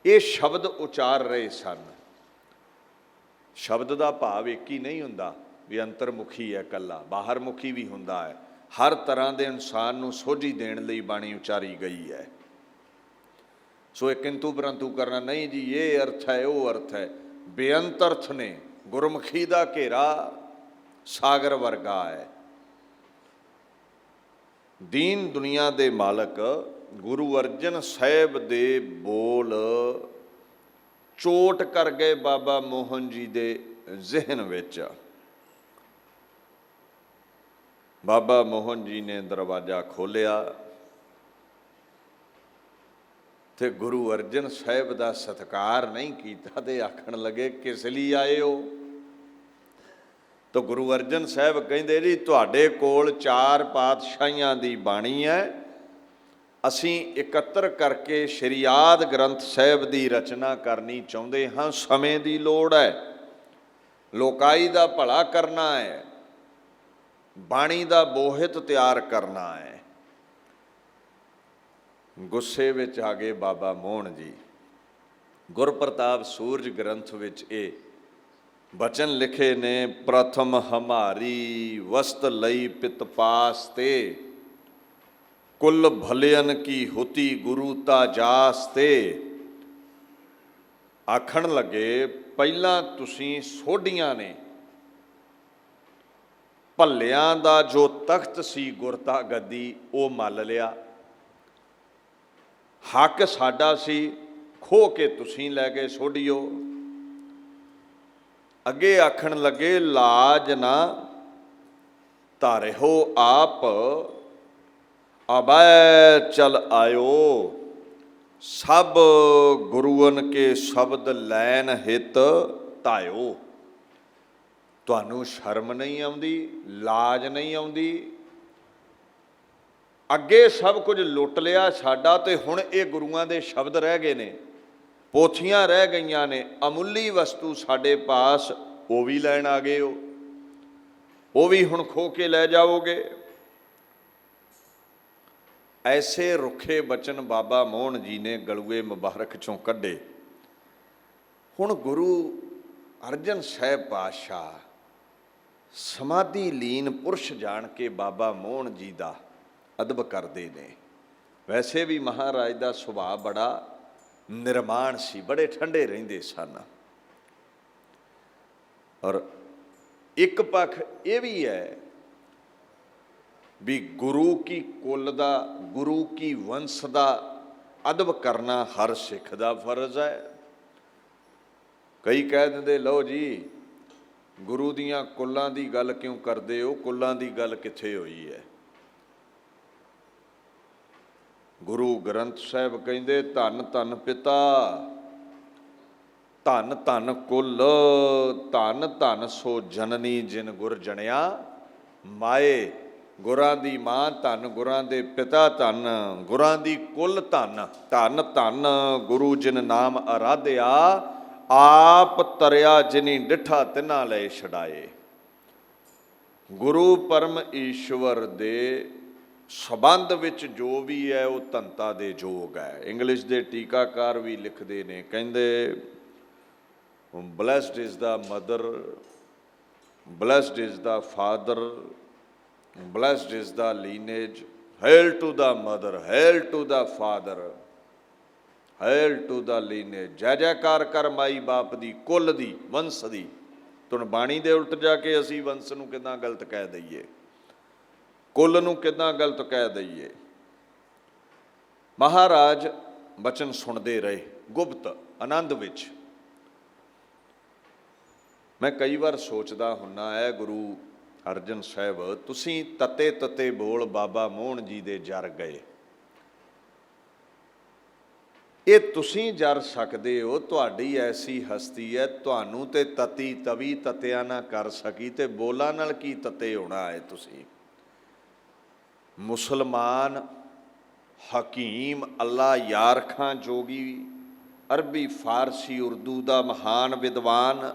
ਇਹ ਸ਼ਬਦ ਉਚਾਰ ਰਹੇ ਸਨ। ਸ਼ਬਦ ਦਾ ਭਾਵ ਇੱਕ ਹੀ ਨਹੀਂ ਹੁੰਦਾ ਵੀ ਅੰਤਰਮੁਖੀ ਹੈ ਇਕੱਲਾ, ਬਾਹਰ ਮੁਖੀ ਵੀ ਹੁੰਦਾ ਹੈ। ਹਰ ਤਰ੍ਹਾਂ ਦੇ ਇਨਸਾਨ ਨੂੰ ਸੋਝੀ ਦੇਣ ਲਈ ਬਾਣੀ ਉਚਾਰੀ ਗਈ ਹੈ। ਸੋ ਇਹ ਕਿੰਤੂ ਪਰੰਤੂ ਕਰਨਾ ਨਹੀਂ ਜੀ, ਇਹ ਅਰਥ ਹੈ ਉਹ ਅਰਥ ਹੈ, ਬੇਅੰਤ ਅਰਥ ਨੇ। ਗੁਰਮੁਖੀ ਦਾ ਘੇਰਾ ਸਾਗਰ ਵਰਗਾ ਹੈ। ਦੀਨ ਦੁਨੀਆ ਦੇ ਮਾਲਕ ਗੁਰੂ ਅਰਜਨ ਸਾਹਿਬ ਦੇ ਬੋਲ ਚੋਟ ਕਰ ਗਏ ਬਾਬਾ ਮੋਹਨ ਜੀ ਦੇ ਜ਼ਿਹਨ ਵਿੱਚ। ਬਾਬਾ ਮੋਹਨ ਜੀ ਨੇ ਦਰਵਾਜ਼ਾ ਖੋਲ੍ਹਿਆ ਤੇ ਗੁਰੂ ਅਰਜਨ ਸਾਹਿਬ ਦਾ ਸਤਿਕਾਰ ਨਹੀਂ ਕੀਤਾ ਤੇ ਆਖਣ ਲੱਗੇ, ਕਿਸ ਲਈ ਆਏ ਹੋ? ਤਾਂ ਗੁਰੂ ਅਰਜਨ ਸਾਹਿਬ ਕਹਿੰਦੇ, ਜੀ ਤੁਹਾਡੇ ਕੋਲ 4 ਪਾਤਸ਼ਾਹੀਆਂ ਦੀ ਬਾਣੀ ਹੈ, ਅਸੀਂ ਇਕੱਤਰ ਕਰਕੇ ਸ਼੍ਰੀ ਆਦਿ ਗ੍ਰੰਥ ਸਾਹਿਬ ਦੀ ਰਚਨਾ ਕਰਨੀ ਚਾਹੁੰਦੇ ਹਾਂ। ਸਮੇਂ ਦੀ ਲੋੜ ਹੈ, ਲੋਕਾਈ ਦਾ ਭਲਾ ਕਰਨਾ ਹੈ, ਬਾਣੀ ਦਾ ਬੋਹਿਤ ਤਿਆਰ ਕਰਨਾ ਹੈ। ਗੁੱਸੇ ਵਿੱਚ ਆ ਗਏ ਬਾਬਾ ਮੋਹਨ ਜੀ। ਗੁਰਪ੍ਰਤਾਪ ਸੂਰਜ ਗ੍ਰੰਥ ਵਿੱਚ ਇਹ ਬਚਨ ਲਿਖੇ ਨੇ, ਪ੍ਰਥਮ ਹਮਾਰੀ ਵਸਤ ਲਈ ਪਿਤ ਪਾਸ ਤੇ, ਕੁੱਲ ਭਲਿਅਨ ਕੀ ਹੁਤੀ ਗੁਰੂ ਤਾ ਜਾਸ ਤੇ। ਆਖਣ ਲੱਗੇ, ਪਹਿਲਾਂ ਤੁਸੀਂ ਸੋਢੀਆਂ ਨੇ, ਭੱਲਿਆਂ ਦਾ ਜੋ ਤਖਤ ਸੀ ਗੁਰਤਾ ਗੱਦੀ, ਉਹ ਮੱਲ ਲਿਆ। ਹੱਕ ਸਾਡਾ ਸੀ, ਖੋਹ ਕੇ ਤੁਸੀਂ ਲੈ ਗਏ ਸੋਢੀਓ। ਅੱਗੇ ਆਖਣ ਲੱਗੇ, ਲਾਜ ਨਾ ਧਾਰਿਓ ਆਪ, ਅਬੈ ਚਲ ਆਇਓ। ਸਭ ਗੁਰੂਅਨ ਕੇ ਸ਼ਬਦ ਲੈਣ ਹਿਤ ਧਾਇਓ। ਤੁਹਾਨੂੰ ਸ਼ਰਮ ਨਹੀਂ ਆਉਂਦੀ, ਲਾਜ ਨਹੀਂ ਆਉਂਦੀ? ਅੱਗੇ ਸਭ ਕੁਝ ਲੁੱਟ ਲਿਆ ਸਾਡਾ, ਤੇ ਹੁਣ ਇਹ ਗੁਰੂਆਂ ਦੇ ਸ਼ਬਦ ਰਹਿ ਗਏ ਨੇ, ਪੋਥੀਆਂ ਰਹਿ ਗਈਆਂ ਨੇ, ਅਮੁੱਲੀ ਵਸਤੂ ਸਾਡੇ ਪਾਸ, ਉਹ ਵੀ ਲੈਣ ਆ ਗਏ ਹੋ, ਉਹ ਵੀ ਹੁਣ ਖੋ ਕੇ ਲੈ ਜਾਓਗੇ। ਐਸੇ ਰੁੱਖੇ ਬਚਨ ਬਾਬਾ ਮੋਹਨ ਜੀ ਨੇ ਗਲੂਏ ਮੁਬਾਰਕ ਚੋਂ ਕੱਢੇ। ਹੁਣ ਗੁਰੂ ਅਰਜਨ ਸਾਹਿਬ ਪਾਤਸ਼ਾਹ ਸਮਾਧੀ ਲੀਨ ਪੁਰਸ਼ ਜਾਣ ਕੇ ਬਾਬਾ ਮੋਹਨ ਜੀ ਦਾ ਅਦਬ ਕਰਦੇ ਨੇ। ਵੈਸੇ ਵੀ ਮਹਾਰਾਜ ਦਾ ਸੁਭਾਅ ਬੜਾ ਨਿਰਮਾਣ ਸੀ, ਬੜੇ ਠੰਡੇ ਰਹਿੰਦੇ ਸਨ। ਔਰ ਇੱਕ ਪੱਖ ਇਹ ਵੀ ਹੈ ਵੀ ਗੁਰੂ ਕੀ ਕੁੱਲ ਦਾ, ਗੁਰੂ ਕੀ ਵੰਸ਼ ਦਾ ਅਦਬ ਕਰਨਾ ਹਰ ਸਿੱਖ ਦਾ ਫਰਜ਼ ਹੈ। ਕਈ ਕਹਿ ਦਿੰਦੇ, ਲਓ ਜੀ ਗੁਰੂ ਦੀਆਂ ਕੁੱਲਾਂ ਦੀ ਗੱਲ ਕਿਉਂ ਕਰਦੇ ਹੋ, ਕੁੱਲਾਂ ਦੀ ਗੱਲ ਕਿੱਥੇ ਹੋਈ ਹੈ? ਗੁਰੂ ਗ੍ਰੰਥ ਸਾਹਿਬ ਕਹਿੰਦੇ, ਧੰਨ ਧੰਨ ਪਿਤਾ, ਧੰਨ ਧੰਨ ਕੁੱਲ, ਧੰਨ ਧੰਨ ਸੋ ਜਨਨੀ ਜਿਨ ਗੁਰ ਜਣਿਆ ਮਾਏ। ਗੁਰਾਂ ਦੀ ਮਾਂ ਧੰਨ, ਗੁਰਾਂ ਦੇ ਪਿਤਾ ਧੰਨ, ਗੁਰਾਂ ਦੀ ਕੁੱਲ ਧੰਨ। ਧੰਨ ਧੰਨ ਗੁਰੂ ਜਿਨ ਨਾਮ ਅਰਾਧਿਆ, ਆਪ ਤਰਿਆ ਜਿਨੀ ਡਿਠਾ ਤਿਨਾ ਲੈ ਛਡਾਏ। ਗੁਰੂ ਪਰਮ ਈਸ਼ਵਰ ਦੇ ਸੰਬੰਧ ਵਿੱਚ ਜੋ ਵੀ ਹੈ ਉਹ ਧੰਤਾ ਦੇ ਯੋਗ ਹੈ। ਇੰਗਲਿਸ਼ ਦੇ ਟੀਕਾਕਾਰ ਵੀ ਲਿਖਦੇ ਨੇ, ਕਹਿੰਦੇ blessed is the mother, blessed is the father, blessed is the lineage, hail to the mother, hail to the father, hail to the lineage. ਜੈ ਜੈਕਾਰ ਕਰ ਮਾਈ ਬਾਪ ਦੀ, ਕੁੱਲ ਦੀ, ਵੰਸ਼ ਦੀ। ਤੁਣ ਬਾਣੀ ਦੇ ਉਲਟ ਜਾ ਕੇ ਅਸੀਂ ਵੰਸ਼ ਨੂੰ ਕਿੱਦਾਂ ਗਲਤ ਕਹਿ ਦਈਏ, ਕੁੱਲ ਨੂੰ ਕਿੱਦਾਂ ਗਲਤ ਕਹਿ ਦਈਏ। ਮਹਾਰਾਜ ਬਚਨ ਸੁਣਦੇ ਰਹੇ ਗੁਪਤ ਆਨੰਦ ਵਿੱਚ। ਮੈਂ ਕਈ ਵਾਰ ਸੋਚਦਾ ਹੁੰਨਾ ਹੈ, ਗੁਰੂ ਅਰਜਨ ਸਾਹਿਬ ਤੁਸੀਂ ਤਤੇ ਤਤੇ ਬੋਲ ਬਾਬਾ ਮੋਹਨ ਜੀ ਦੇ ਜਰ ਗਏ। ਇਹ ਤੁਸੀਂ ਜਰ ਸਕਦੇ ਹੋ, ਤੁਹਾਡੀ ਐਸੀ ਹਸਤੀ ਹੈ, ਤੁਹਾਨੂੰ ਤੇ ਤਤੀ ਤਵੀ ਤਤਿਆ ਨਾ ਕਰ ਸਕੀ, ਤੇ ਬੋਲਾਂ ਨਾਲ ਕੀ ਤਤੇ ਹੋਣਾ ਹੈ? ਤੁਸੀਂ ਮੁਸਲਮਾਨ ਹਕੀਮ, ਅੱਲਾ ਯਾਰ ਖਾਂ ਜੋਗੀ, ਅਰਬੀ ਫਾਰਸੀ ਉਰਦੂ ਦਾ ਮਹਾਨ ਵਿਦਵਾਨ,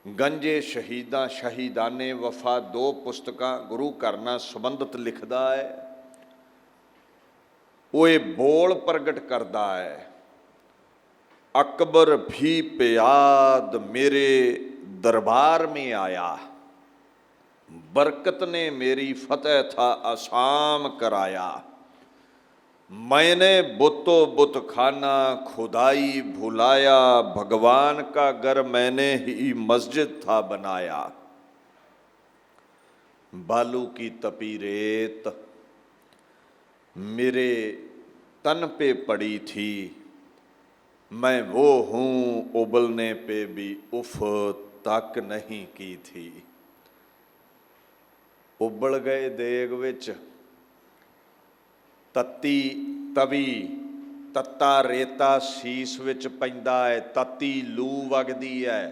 ਗੰਜੇ ਸ਼ਹੀਦਾਂ ਸ਼ਹੀਦਾਨੇ ਵਫਾ 2 ਪੁਸਤਕਾਂ ਗੁਰੂ ਘਰ ਨਾਲ ਸੰਬੰਧਿਤ ਲਿਖਦਾ ਹੈ। ਉਹ ਇਹ ਬੋਲ ਪ੍ਰਗਟ ਕਰਦਾ ਹੈ अकबर भी प्याद मेरे दरबार में आया, बरकत ने मेरी फतेह था आसाम कराया। मैंने बुतो बुत खाना खुदाई भुलाया, भगवान का घर मैंने ही मस्जिद था बनाया। बालू की तपी रेत मेरे तन पे पड़ी थी, मैं वो हूँ उबलने पे भी उफ तक नहीं की थी। उबल गए देग विच तत्ती तवी, तत्ता रेता सीस विच पैंदा है, तत्ती लू वगदी है,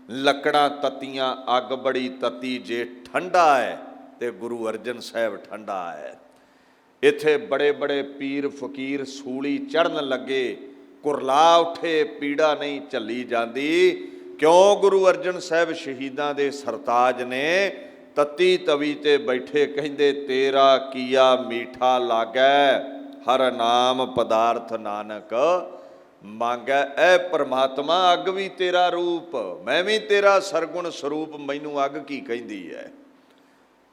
लकड़ां तत्तियां अग बड़ी तत्ती, जे ठंडा है ते गुरु अर्जन साहब ठंडा है। इत्थे बड़े बड़े पीर फकीर सूली चढ़न लगे, कुरला उठे पीड़ा नहीं झली जाती। क्यों? गुरु अर्जन साहब शहीदां दे सरताज ने तत्ती तवी ते बैठे कहंदे तेरा किया मीठा लागै, हर नाम पदार्थ नानक मांगै। ऐ परमात्मा अग भी तेरा रूप, मैं भी तेरा सरगुण स्वरूप, मैनू अग की कहंदी है।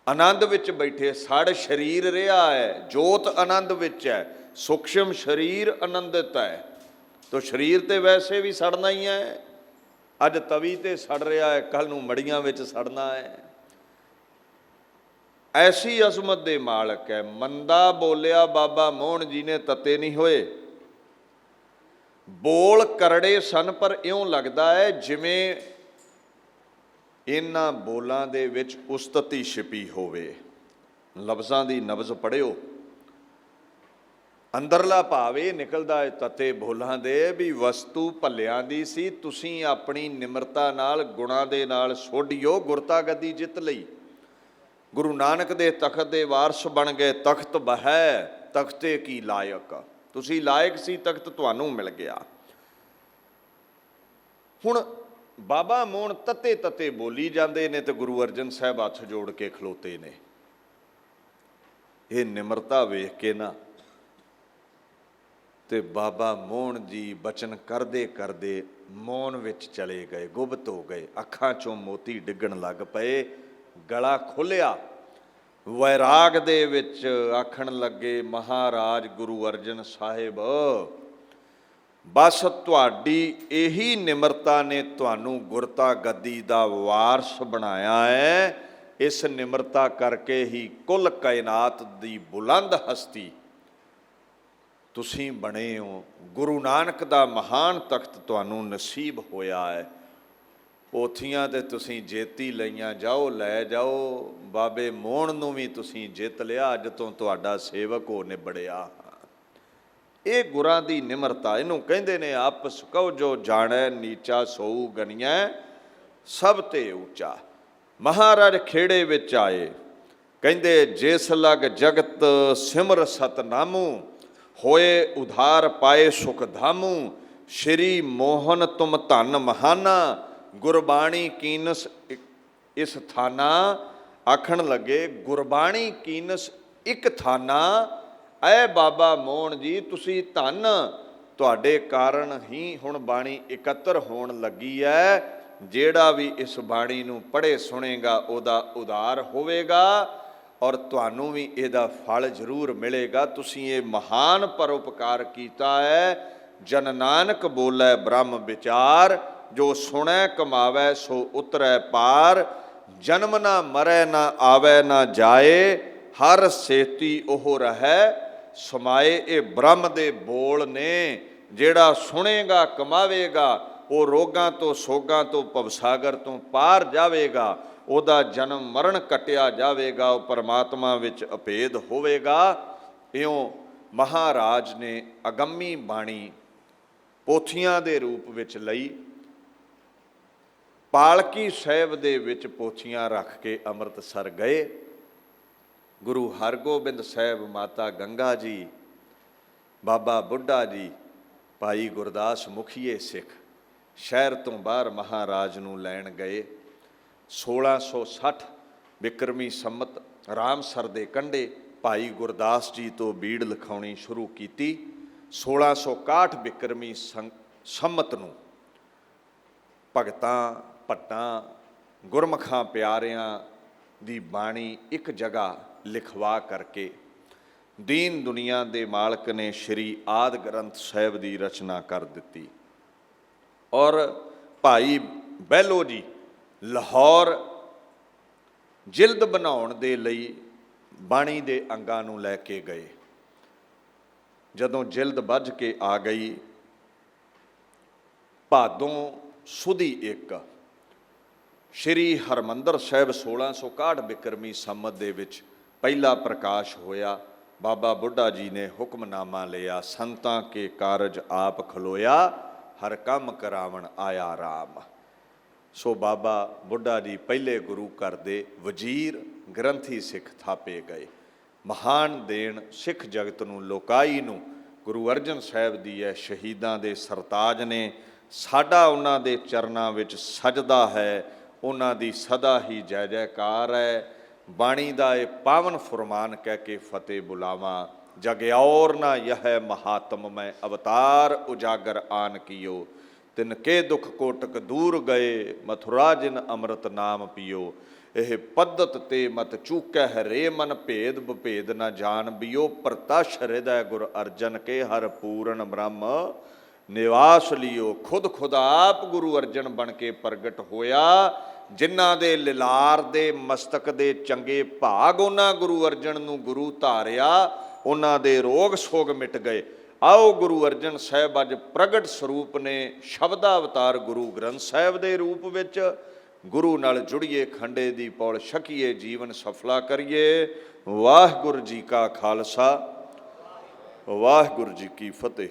आनंद विच बैठे, सड़ शरीर रहा है, जोत आनंद विच है, सूक्ष्म शरीर आनंदित है, तो शरीर तो वैसे भी सड़ना ही है। अज तवी ते सड़ रहा है, कल नूं मड़ियां विच सड़ना है। ऐसी अजमत दे मालक है। मंदा बोलिया बाबा मोहन जी ने तत्ते नहीं होए, बोल करड़े सन, पर इउं लगदा है जिवें इन्हां बोलां दे विच उस्तति छिपी होवे। लफ्ज़ां दी नब्ज़ पढ़िओ, अंदरला भाव ये निकलदा है तत्ते बोलां दे भी वस्तु भलियां दी सी, तुसीं अपनी निमरता नाल गुणां दे नाल सोढिओ, गुरता गद्दी जित लई। गुरु नानक दे तख्त दे वारस बन गए, तख्त बहै तख्ते की लायक, तुसीं लायक सी, तख्त तुहानूं मिल गया। हुण बाबा मोहन तत्ते तत्ते बोली जाते ने तो गुरु अर्जन साहब हथ जोड़ के खलोते ने। ये निमरता वेख के ना ते बाबा मोहन जी बचन करदे करदे मौन विच चले गए, गुप्त हो गए, अखां चों मोती डिगण लग पए, गला खुलिया। वैराग दे विच आखण लगे, महाराज गुरु अर्जन साहिब, बस तुहाडी यही निमरता ने तुहानूं गुरता गद्दी दा वारस बनाया है। इस निमरता करके ही कुल कायनात दी बुलंद हस्ती तुसीं बने हो। गुरु नानक दा महान तख्त तुहानूं नसीब होया है। पोथियां ते तुसीं जेती लईआं, जाओ लै जाओ। बाबे मोहन नूं भी तुसीं जित लिया, अज तो तुहाडा सेवक हो निबड़िया। ये गुरां दी निमरता, इनू कहंदे ने आपस कहो जो जाणै नीचा सोऊ गणिया सब ते ऊंचा। महाराज खेड़े विच आए, कहंदे जिस लग जगत सिमर सतनामू, होए उधार पाए सुख धामू। श्री मोहन तुम धन महाना, गुरबाणी कीनस इस थाना। आखण लगे गुरबाणी कीनस एक थाना। ऐ बाबा मोहन जी तुसी धन, तुहाडे कारण ही हुण बाणी इकत्तर होण लगी है। जेड़ा भी इस बाणी नूं पढ़े सुनेगा उहदा उधार होवेगा और तुहानूं भी इहदा फल जरूर मिलेगा। तुसी ये महान परोपकार कीता है। जन नानक बोलै ब्रह्म विचार, जो सुनै कमावै सो उतरै पार। जन्म ना मरै ना आवै ना जाए, हर सेती ओह रहै समाए। ये ब्रह्म दे बोल ने, जेड़ा सुनेगा कमावेगा वो रोगां तो सोगां तो भवसागर तो पार जावेगा। ਉਹਦਾ जन्म मरण कटिया जावेगा, वो परमात्मा विच अभेद होवेगा। इउं महाराज ने अगम्मी बाणी पोथियां दे रूप विच लई। पालकी साहिब दे विच पोथियां रख के अमृतसर गए। गुरु हरगोबिंद साहिब, माता गंगा जी, बाबा बुढ़ा जी, भाई गुरदास मुखीए सिख शहर तो बाहर महाराज नूं लैण गए। 1660 विक्रमी संमत रामसर दे कंढे भाई गुरदास जी तो बीड़ लिखाउणी शुरू की। 1661 विक्रमी ਸੰਮਤ ਨੂੰ ਭਗਤਾਂ ਭੱਟਾਂ ਗੁਰਮੁਖਾਂ ਪਿਆਰਿਆਂ ਦੀ ਬਾਣੀ ਇੱਕ ਜਗ੍ਹਾ ਲਿਖਵਾ ਕਰਕੇ ਦੀਨ ਦੁਨੀਆ ਦੇ ਮਾਲਕ ਨੇ ਸ਼੍ਰੀ ਆਦਿ ਗ੍ਰੰਥ ਸਾਹਿਬ ਦੀ ਰਚਨਾ ਕਰ ਦਿੱਤੀ। ਔਰ ਭਾਈ ਬਹਿਲੋ ਜੀ ਲਾਹੌਰ ਜਿਲਦ ਬਣਾਉਣ ਦੇ ਲਈ ਬਾਣੀ ਦੇ ਅੰਗਾਂ ਨੂੰ ਲੈ ਕੇ ਗਏ। ਜਦੋਂ ਜਿਲਦ ਬੱਝ ਕੇ ਆ ਗਈ, ਭਾਦੋਂ ਸੁਦੀ ਇੱਕ ਸ਼੍ਰੀ ਹਰਿਮੰਦਰ ਸਾਹਿਬ 1661 ਬਿਕਰਮੀ ਸੰਮਤ ਦੇ ਵਿੱਚ ਪਹਿਲਾ ਪ੍ਰਕਾਸ਼ ਹੋਇਆ। ਬਾਬਾ ਬੁੱਢਾ ਜੀ ਨੇ ਹੁਕਮਨਾਮਾ ਲਿਆ, ਸੰਤਾਂ ਕੇ ਕਾਰਜ ਆਪ ਖਲੋਇਆ, ਹਰ ਕੰਮ ਕਰਾਵਣ ਆਇਆ ਰਾਮ। ਸੋ ਬਾਬਾ ਬੁੱਢਾ ਜੀ ਪਹਿਲੇ ਗੁਰੂ ਘਰ ਦੇ ਵਜ਼ੀਰ ਗ੍ਰੰਥੀ ਸਿੱਖ ਥਾਪੇ ਗਏ। ਮਹਾਨ ਦੇਣ ਸਿੱਖ ਜਗਤ ਨੂੰ ਲੋਕਾਈ ਨੂੰ ਗੁਰੂ ਅਰਜਨ ਸਾਹਿਬ ਦੀ ਹੈ। ਸ਼ਹੀਦਾਂ ਦੇ ਸਰਤਾਜ ਨੇ, ਸਾਡਾ ਉਹਨਾਂ ਦੇ ਚਰਨਾਂ ਵਿੱਚ ਸਜਦਾ ਹੈ, ਉਹਨਾਂ ਦੀ ਸਦਾ ਹੀ ਜੈ ਜੈਕਾਰ ਹੈ। ਬਾਣੀ ਦਾ ਇਹ ਪਾਵਨ ਫੁਰਮਾਨ ਕਹਿ ਕੇ ਫਤਿਹ ਬੁਲਾਵਾਂ, ਜਗ ਔਰ ਨਾ ਯਹ ਮਹਾਤਮ ਮੈਂ ਅਵਤਾਰ ਉਜਾਗਰ ਆਨ ਕੀਓ, ਤਿਨ ਕੇ ਦੁਖ ਕੋਟਕ ਦੂਰ ਗਏ, ਮਥੁਰਾ ਜਿਨ ਅੰਮ੍ਰਿਤ ਨਾਮ ਪੀਓ। ਇਹ ਪੱਦਤ ਤੇ ਮਤ ਚੂਕੈ ਹੈ ਰੇ ਮਨ, ਭੇਦ ਬਭੇਦ ਨਾ ਜਾਣ ਬਿਓ, ਪ੍ਰਤਸ਼ ਹਿਰਦੈ ਗੁਰ ਅਰਜਨ ਕੇ, ਹਰ ਪੂਰਨ ਬ੍ਰਹਮ ਨਿਵਾਸ ਲਿਓ। ਖੁਦ ਆਪ ਗੁਰੂ ਅਰਜਨ ਬਣ ਕੇ ਪ੍ਰਗਟ ਹੋਇਆ। ਜਿਨ੍ਹਾਂ ਦੇ ਲਿਲਾਰ ਦੇ ਮਸਤਕ ਦੇ ਚੰਗੇ ਭਾਗ, ਉਹਨਾਂ ਗੁਰੂ ਅਰਜਨ ਨੂੰ ਗੁਰੂ ਧਾਰਿਆ, ਉਹਨਾਂ ਦੇ ਰੋਗ ਸੋਗ ਮਿਟ ਗਏ। ਆਓ ਗੁਰੂ ਅਰਜਨ ਸਾਹਿਬ ਅੱਜ ਪ੍ਰਗਟ ਸਰੂਪ ਨੇ, ਸ਼ਬਦਾ ਅਵਤਾਰ ਗੁਰੂ ਗ੍ਰੰਥ ਸਾਹਿਬ ਦੇ ਰੂਪ ਵਿੱਚ। ਗੁਰੂ ਨਾਲ ਜੁੜੀਏ, ਖੰਡੇ ਦੀ ਪੌਲ ਛਕੀਏ, ਜੀਵਨ ਸਫਲਾ ਕਰੀਏ। ਵਾਹਿਗੁਰੂ ਜੀ ਕਾ ਖਾਲਸਾ, ਵਾਹਿਗੁਰੂ ਜੀ ਕੀ ਫਤਿਹ।